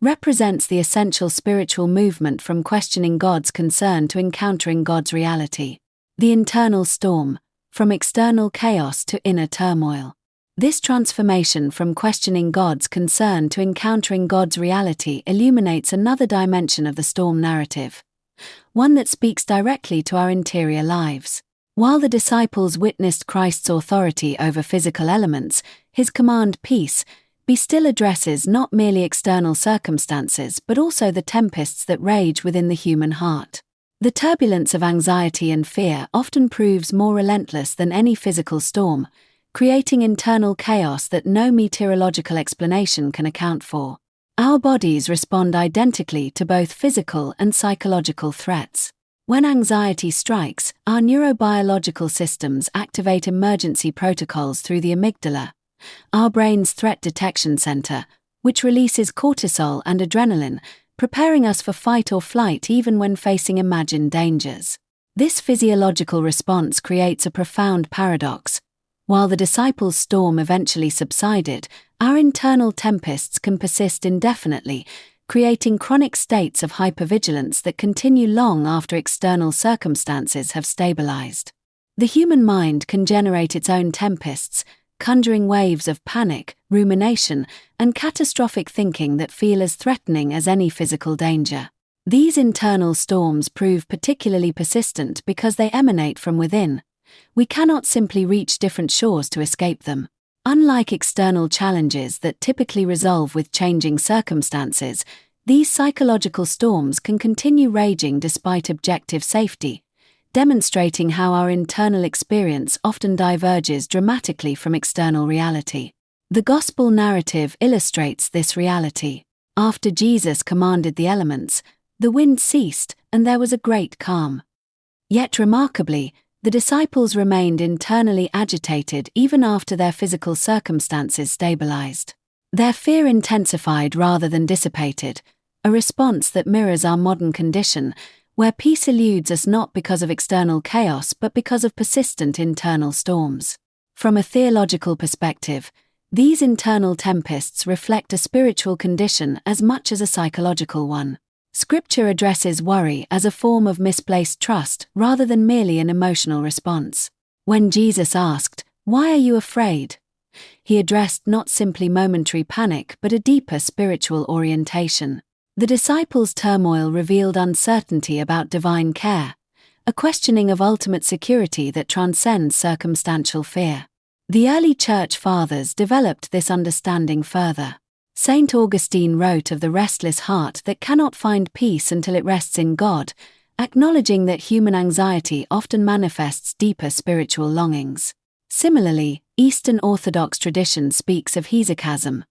represents the essential spiritual movement from questioning God's concern to encountering God's reality. The internal storm, from external chaos to inner turmoil. This transformation from questioning God's concern to encountering God's reality illuminates another dimension of the storm narrative, one that speaks directly to our interior lives. While the disciples witnessed Christ's authority over physical elements, his command, "Peace, be still," addresses not merely external circumstances but also the tempests that rage within the human heart. The turbulence of anxiety and fear often proves more relentless than any physical storm, creating internal chaos that no meteorological explanation can account for. Our bodies respond identically to both physical and psychological threats. When anxiety strikes, our neurobiological systems activate emergency protocols through the amygdala, our brain's threat detection center, which releases cortisol and adrenaline, preparing us for fight or flight even when facing imagined dangers. This physiological response creates a profound paradox. While the disciples' storm eventually subsided, our internal tempests can persist indefinitely, creating chronic states of hypervigilance that continue long after external circumstances have stabilized. The human mind can generate its own tempests, conjuring waves of panic, rumination, and catastrophic thinking that feel as threatening as any physical danger. These internal storms prove particularly persistent because they emanate from within. We cannot simply reach different shores to escape them. Unlike external challenges that typically resolve with changing circumstances, these psychological storms can continue raging despite objective safety, demonstrating how our internal experience often diverges dramatically from external reality. The gospel narrative illustrates this reality. After Jesus commanded the elements, the wind ceased and there was a great calm. Yet remarkably, the disciples remained internally agitated even after their physical circumstances stabilized. Their fear intensified rather than dissipated, a response that mirrors our modern condition, where peace eludes us not because of external chaos but because of persistent internal storms. From a theological perspective, these internal tempests reflect a spiritual condition as much as a psychological one. Scripture addresses worry as a form of misplaced trust rather than merely an emotional response. When Jesus asked, "Why are you afraid?" he addressed not simply momentary panic but a deeper spiritual orientation. The disciples' turmoil revealed uncertainty about divine care, a questioning of ultimate security that transcends circumstantial fear. The early church fathers developed this understanding further. Saint Augustine wrote of the restless heart that cannot find peace until it rests in God, acknowledging that human anxiety often manifests deeper spiritual longings. Similarly, Eastern Orthodox tradition speaks of hesychasm,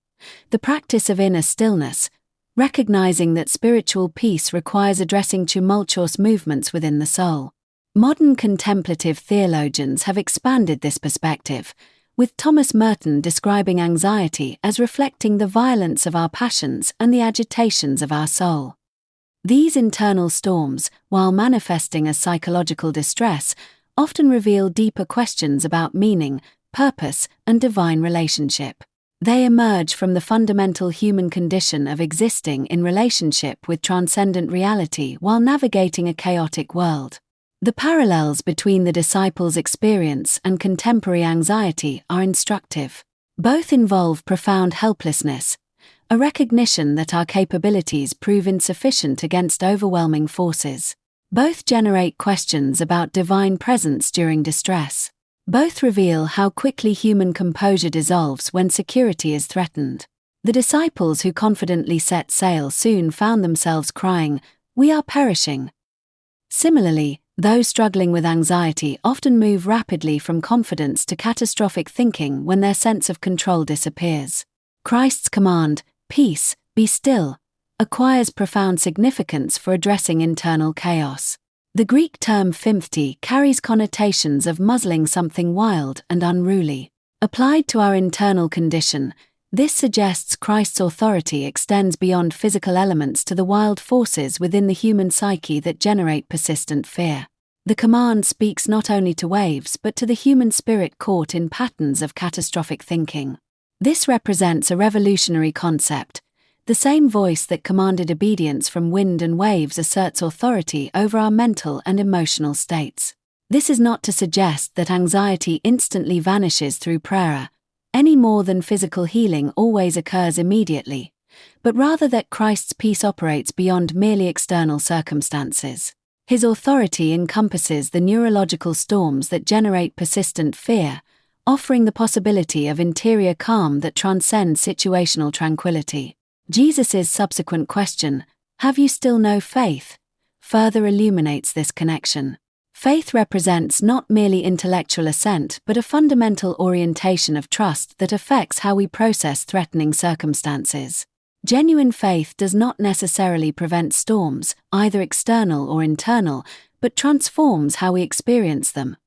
the practice of inner stillness, recognizing that spiritual peace requires addressing tumultuous movements within the soul. Modern contemplative theologians have expanded this perspective, with Thomas Merton describing anxiety as reflecting the violence of our passions and the agitations of our soul. These internal storms, while manifesting as psychological distress, often reveal deeper questions about meaning, purpose, and divine relationship. They emerge from the fundamental human condition of existing in relationship with transcendent reality while navigating a chaotic world. The parallels between the disciples' experience and contemporary anxiety are instructive. Both involve profound helplessness, a recognition that our capabilities prove insufficient against overwhelming forces. Both generate questions about divine presence during distress. Both reveal how quickly human composure dissolves when security is threatened. The disciples who confidently set sail soon found themselves crying, "We are perishing." Similarly, those struggling with anxiety often move rapidly from confidence to catastrophic thinking when their sense of control disappears. Christ's command, "Peace, be still," acquires profound significance for addressing internal chaos. The Greek term phimphti carries connotations of muzzling something wild and unruly. Applied to our internal condition, this suggests Christ's authority extends beyond physical elements to the wild forces within the human psyche that generate persistent fear. The command speaks not only to waves but to the human spirit caught in patterns of catastrophic thinking. This represents a revolutionary concept. The same voice that commanded obedience from wind and waves asserts authority over our mental and emotional states. This is not to suggest that anxiety instantly vanishes through prayer, any more than physical healing always occurs immediately, but rather that Christ's peace operates beyond merely external circumstances. His authority encompasses the neurological storms that generate persistent fear, offering the possibility of interior calm that transcends situational tranquility. Jesus' subsequent question, "Have you still no faith?" further illuminates this connection. Faith represents not merely intellectual assent but a fundamental orientation of trust that affects how we process threatening circumstances. Genuine faith does not necessarily prevent storms, either external or internal, but transforms how we experience them,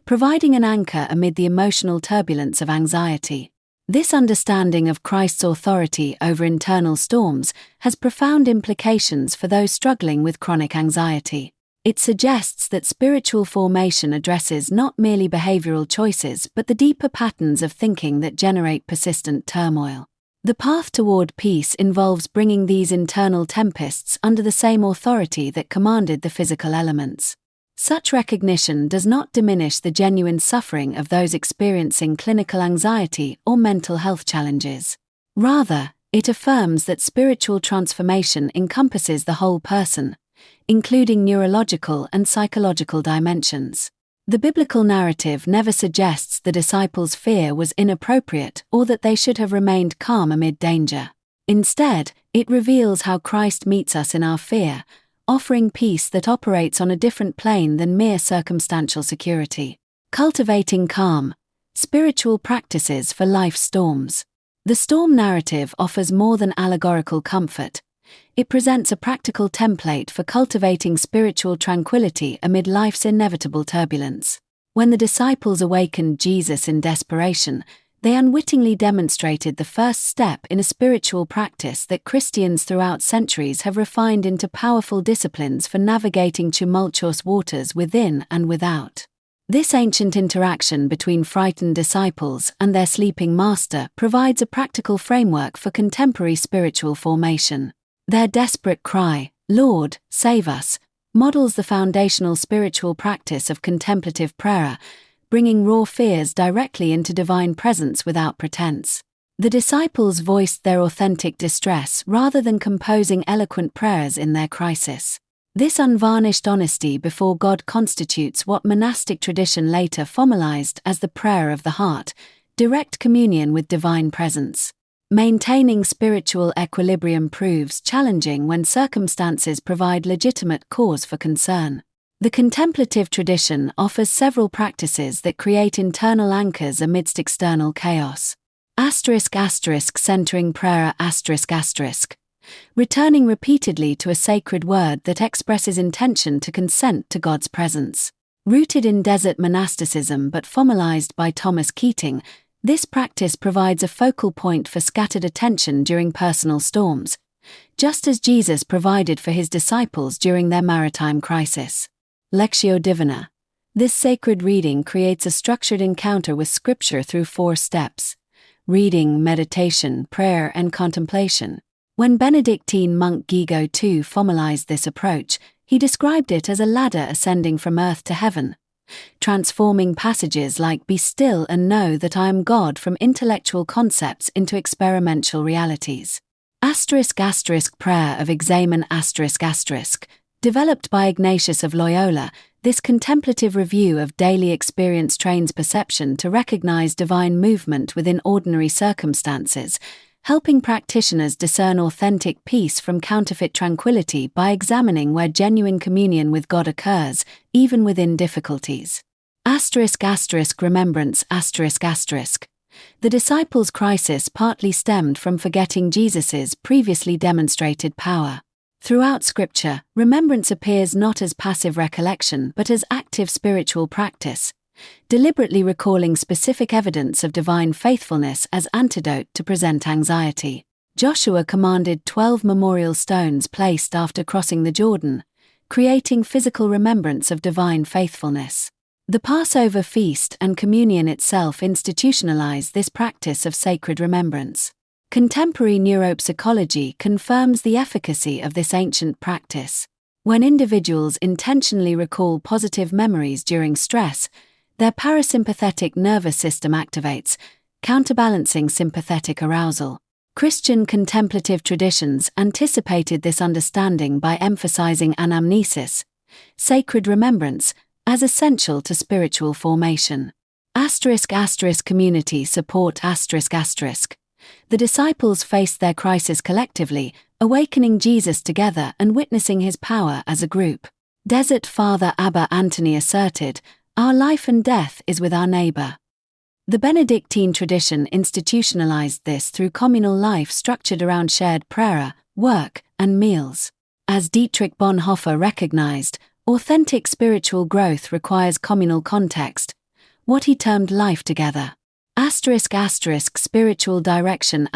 providing an anchor amid the emotional turbulence of anxiety. This understanding of Christ's authority over internal storms has profound implications for those struggling with chronic anxiety. It suggests that spiritual formation addresses not merely behavioral choices but the deeper patterns of thinking that generate persistent turmoil. The path toward peace involves bringing these internal tempests under the same authority that commanded the physical elements. Such recognition does not diminish the genuine suffering of those experiencing clinical anxiety or mental health challenges. Rather, it affirms that spiritual transformation encompasses the whole person, including neurological and psychological dimensions. The biblical narrative never suggests the disciples' fear was inappropriate or that they should have remained calm amid danger. Instead, it reveals how Christ meets us in our fear, offering peace that operates on a different plane than mere circumstantial security. Cultivating calm, spiritual practices for life's storms. The storm narrative offers more than allegorical comfort. It presents a practical template for cultivating spiritual tranquility amid life's inevitable turbulence. When the disciples awakened Jesus in desperation, they unwittingly demonstrated the first step in a spiritual practice that Christians throughout centuries have refined into powerful disciplines for navigating tumultuous waters within and without. This ancient interaction between frightened disciples and their sleeping master provides a practical framework for contemporary spiritual formation. Their desperate cry, "Lord, save us," models the foundational spiritual practice of contemplative prayer, bringing raw fears directly into divine presence without pretense. The disciples voiced their authentic distress rather than composing eloquent prayers in their crisis. This unvarnished honesty before God constitutes what monastic tradition later formalized as the prayer of the heart, direct communion with divine presence. Maintaining spiritual equilibrium proves challenging when circumstances provide legitimate cause for concern. The contemplative tradition offers several practices that create internal anchors amidst external chaos. Centering prayer returning repeatedly to a sacred word that expresses intention to consent to God's presence. Rooted in desert monasticism but formalized by Thomas Keating, this practice provides a focal point for scattered attention during personal storms, just as Jesus provided for his disciples during their maritime crisis. Lectio Divina. This sacred reading creates a structured encounter with Scripture through 4 steps: reading, meditation, prayer, and contemplation. When Benedictine monk Guigo II formalized this approach, he described it as a ladder ascending from earth to heaven, transforming passages like "Be still and know that I am God" from intellectual concepts into experiential realities. Prayer of Examen developed by Ignatius of Loyola, this contemplative review of daily experience trains perception to recognize divine movement within ordinary circumstances, helping practitioners discern authentic peace from counterfeit tranquility by examining where genuine communion with God occurs, even within difficulties. Remembrance. The disciples' crisis partly stemmed from forgetting Jesus's previously demonstrated power. Throughout Scripture, remembrance appears not as passive recollection but as active spiritual practice, deliberately recalling specific evidence of divine faithfulness as antidote to present anxiety. Joshua commanded 12 memorial stones placed after crossing the Jordan, creating physical remembrance of divine faithfulness. The Passover feast and communion itself institutionalize this practice of sacred remembrance. Contemporary neuropsychology confirms the efficacy of this ancient practice. When individuals intentionally recall positive memories during stress, their parasympathetic nervous system activates, counterbalancing sympathetic arousal. Christian contemplative traditions anticipated this understanding by emphasizing anamnesis, sacred remembrance, as essential to spiritual formation. Community support. The disciples faced their crisis collectively, awakening Jesus together and witnessing his power as a group. Desert Father Abba Antony asserted, "Our life and death is with our neighbor." The Benedictine tradition institutionalized this through communal life structured around shared prayer, work, and meals. As Dietrich Bonhoeffer recognized, authentic spiritual growth requires communal context, what he termed life together. Spiritual direction.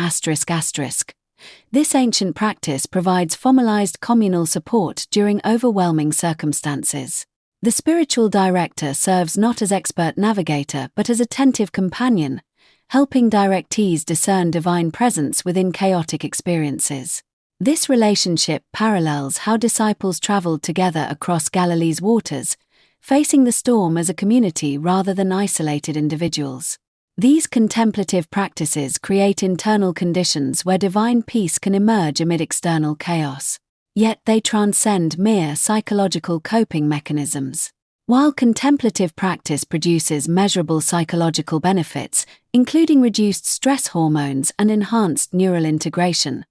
This ancient practice provides formalized communal support during overwhelming circumstances. The spiritual director serves not as expert navigator but as attentive companion, helping directees discern divine presence within chaotic experiences. This relationship parallels how disciples traveled together across Galilee's waters, facing the storm as a community rather than isolated individuals. These contemplative practices create internal conditions where divine peace can emerge amid external chaos. Yet they transcend mere psychological coping mechanisms. While contemplative practice produces measurable psychological benefits, including reduced stress hormones and enhanced neural integration,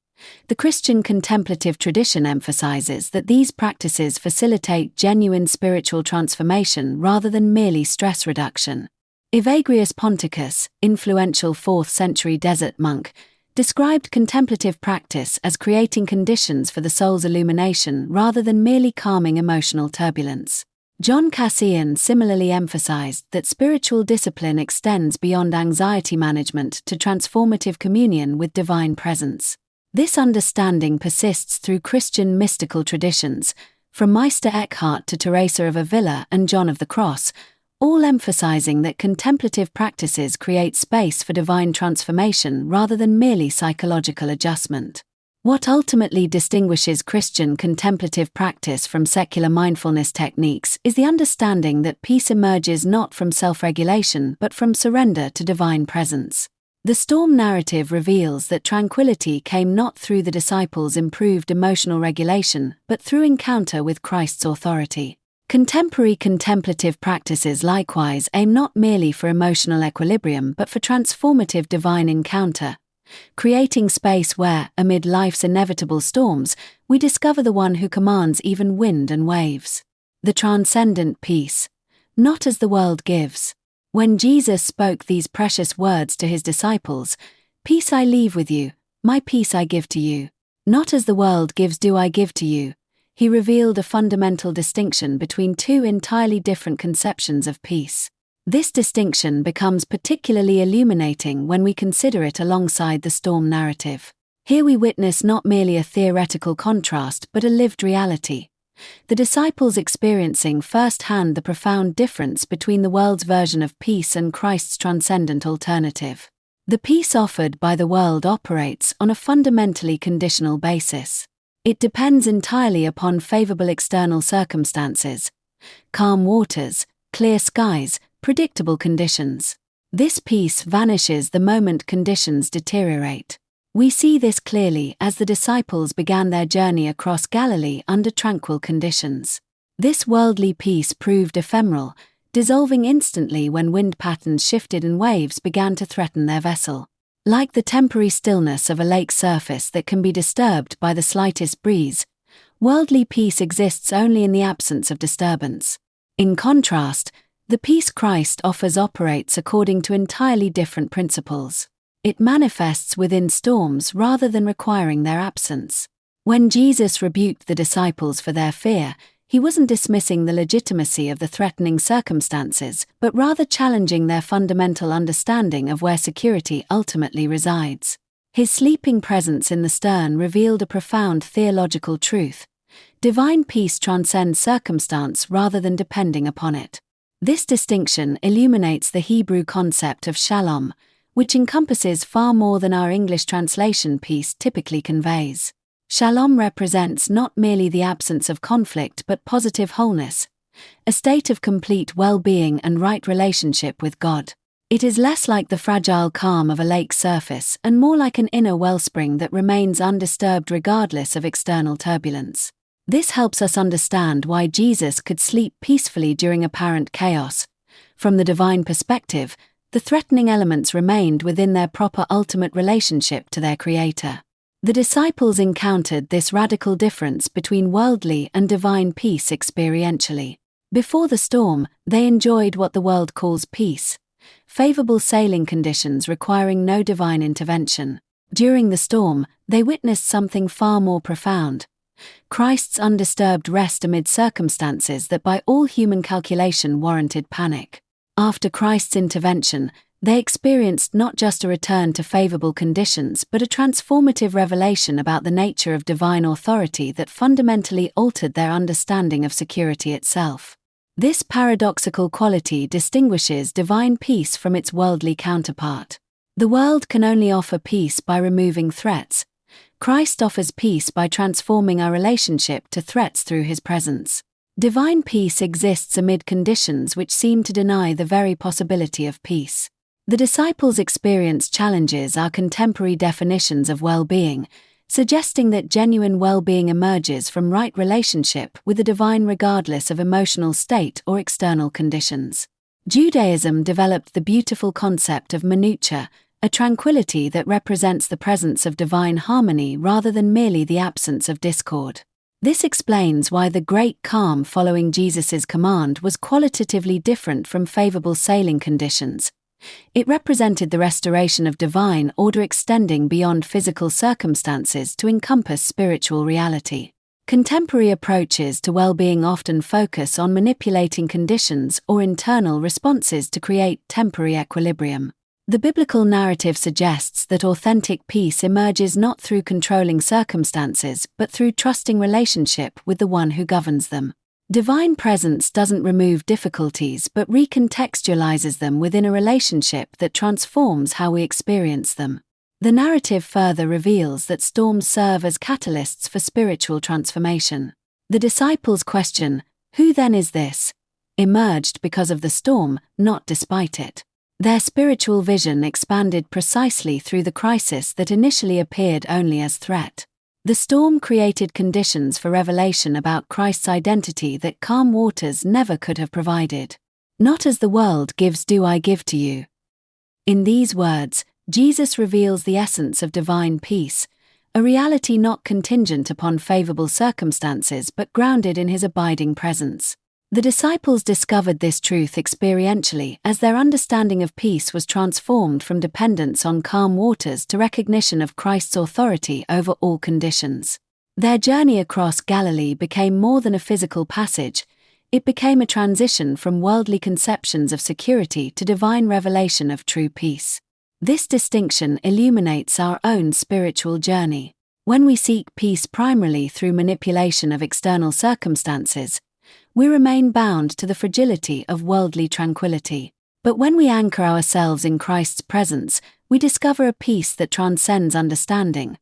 the Christian contemplative tradition emphasizes that these practices facilitate genuine spiritual transformation rather than merely stress reduction. Evagrius Ponticus, influential 4th-century desert monk, described contemplative practice as creating conditions for the soul's illumination rather than merely calming emotional turbulence. John Cassian similarly emphasized that spiritual discipline extends beyond anxiety management to transformative communion with divine presence. This understanding persists through Christian mystical traditions, from Meister Eckhart to Teresa of Avila and John of the Cross, all emphasizing that contemplative practices create space for divine transformation rather than merely psychological adjustment. What ultimately distinguishes Christian contemplative practice from secular mindfulness techniques is the understanding that peace emerges not from self-regulation but from surrender to divine presence. The storm narrative reveals that tranquility came not through the disciples' improved emotional regulation but through encounter with Christ's authority. Contemporary contemplative practices likewise aim not merely for emotional equilibrium but for transformative divine encounter, creating space where, amid life's inevitable storms, we discover the one who commands even wind and waves. The transcendent peace, not as the world gives. When Jesus spoke these precious words to his disciples, "Peace I leave with you, my peace I give to you. Not as the world gives do I give to you," he revealed a fundamental distinction between two entirely different conceptions of peace. This distinction becomes particularly illuminating when we consider it alongside the storm narrative. Here we witness not merely a theoretical contrast but a lived reality. The disciples experiencing firsthand the profound difference between the world's version of peace and Christ's transcendent alternative. The peace offered by the world operates on a fundamentally conditional basis. It depends entirely upon favorable external circumstances, calm waters, clear skies, predictable conditions. This peace vanishes the moment conditions deteriorate. We see this clearly as the disciples began their journey across Galilee under tranquil conditions. This worldly peace proved ephemeral, dissolving instantly when wind patterns shifted and waves began to threaten their vessel. Like the temporary stillness of a lake's surface that can be disturbed by the slightest breeze, worldly peace exists only in the absence of disturbance. In contrast, the peace Christ offers operates according to entirely different principles. It manifests within storms rather than requiring their absence. When Jesus rebuked the disciples for their fear, he wasn't dismissing the legitimacy of the threatening circumstances, but rather challenging their fundamental understanding of where security ultimately resides. His sleeping presence in the stern revealed a profound theological truth. Divine peace transcends circumstance rather than depending upon it. This distinction illuminates the Hebrew concept of shalom, which encompasses far more than our English translation peace typically conveys. Shalom represents not merely the absence of conflict but positive wholeness, a state of complete well-being and right relationship with God. It is less like the fragile calm of a lake's surface and more like an inner wellspring that remains undisturbed regardless of external turbulence. This helps us understand why Jesus could sleep peacefully during apparent chaos. From the divine perspective, the threatening elements remained within their proper ultimate relationship to their Creator. The disciples encountered this radical difference between worldly and divine peace experientially. Before the storm, they enjoyed what the world calls peace, favorable sailing conditions requiring no divine intervention. During the storm, they witnessed something far more profound: Christ's undisturbed rest amid circumstances that by all human calculation warranted panic. After Christ's intervention, They experienced not just a return to favorable conditions but a transformative revelation about the nature of divine authority that fundamentally altered their understanding of security itself. This paradoxical quality distinguishes divine peace from its worldly counterpart. The world can only offer peace by removing threats. Christ offers peace by transforming our relationship to threats through his presence. Divine peace exists amid conditions which seem to deny the very possibility of peace. The disciples' experience challenges our contemporary definitions of well-being, suggesting that genuine well-being emerges from right relationship with the divine regardless of emotional state or external conditions. Judaism developed the beautiful concept of minutia, a tranquility that represents the presence of divine harmony rather than merely the absence of discord. This explains why the great calm following Jesus' command was qualitatively different from favorable sailing conditions. It represented the restoration of divine order extending beyond physical circumstances to encompass spiritual reality. Contemporary approaches to well-being often focus on manipulating conditions or internal responses to create temporary equilibrium. The biblical narrative suggests that authentic peace emerges not through controlling circumstances but through trusting relationship with the one who governs them. Divine presence doesn't remove difficulties but recontextualizes them within a relationship that transforms how we experience them. The narrative further reveals that storms serve as catalysts for spiritual transformation. The disciples' question, "Who then is this?" emerged because of the storm, not despite it. Their spiritual vision expanded precisely through the crisis that initially appeared only as threat. The storm created conditions for revelation about Christ's identity that calm waters never could have provided. "Not as the world gives do I give to you." In these words, Jesus reveals the essence of divine peace, a reality not contingent upon favorable circumstances but grounded in his abiding presence. The disciples discovered this truth experientially as their understanding of peace was transformed from dependence on calm waters to recognition of Christ's authority over all conditions. Their journey across Galilee became more than a physical passage. It became a transition from worldly conceptions of security to divine revelation of true peace. This distinction illuminates our own spiritual journey. When we seek peace primarily through manipulation of external circumstances, we remain bound to the fragility of worldly tranquility. But when we anchor ourselves in Christ's presence, we discover a peace that transcends understanding,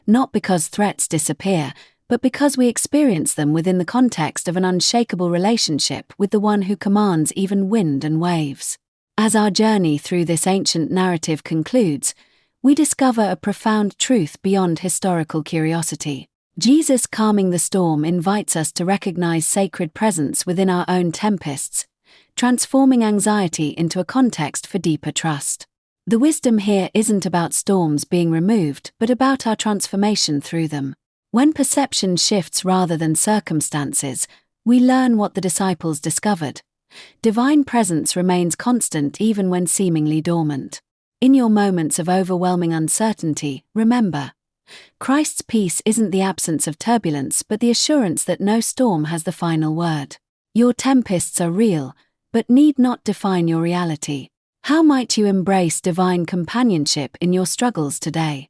not because threats disappear, but because we experience them within the context of an unshakable relationship with the one who commands even wind and waves. As our journey through this ancient narrative concludes, we discover a profound truth beyond historical curiosity. Jesus calming the storm invites us to recognize sacred presence within our own tempests, transforming anxiety into a context for deeper trust. The wisdom here isn't about storms being removed, but about our transformation through them. When perception shifts rather than circumstances, we learn what the disciples discovered. Divine presence remains constant even when seemingly dormant. In your moments of overwhelming uncertainty, remember, Christ's peace isn't the absence of turbulence but the assurance that no storm has the final word. Your tempests are real, but need not define your reality. How might you embrace divine companionship in your struggles today?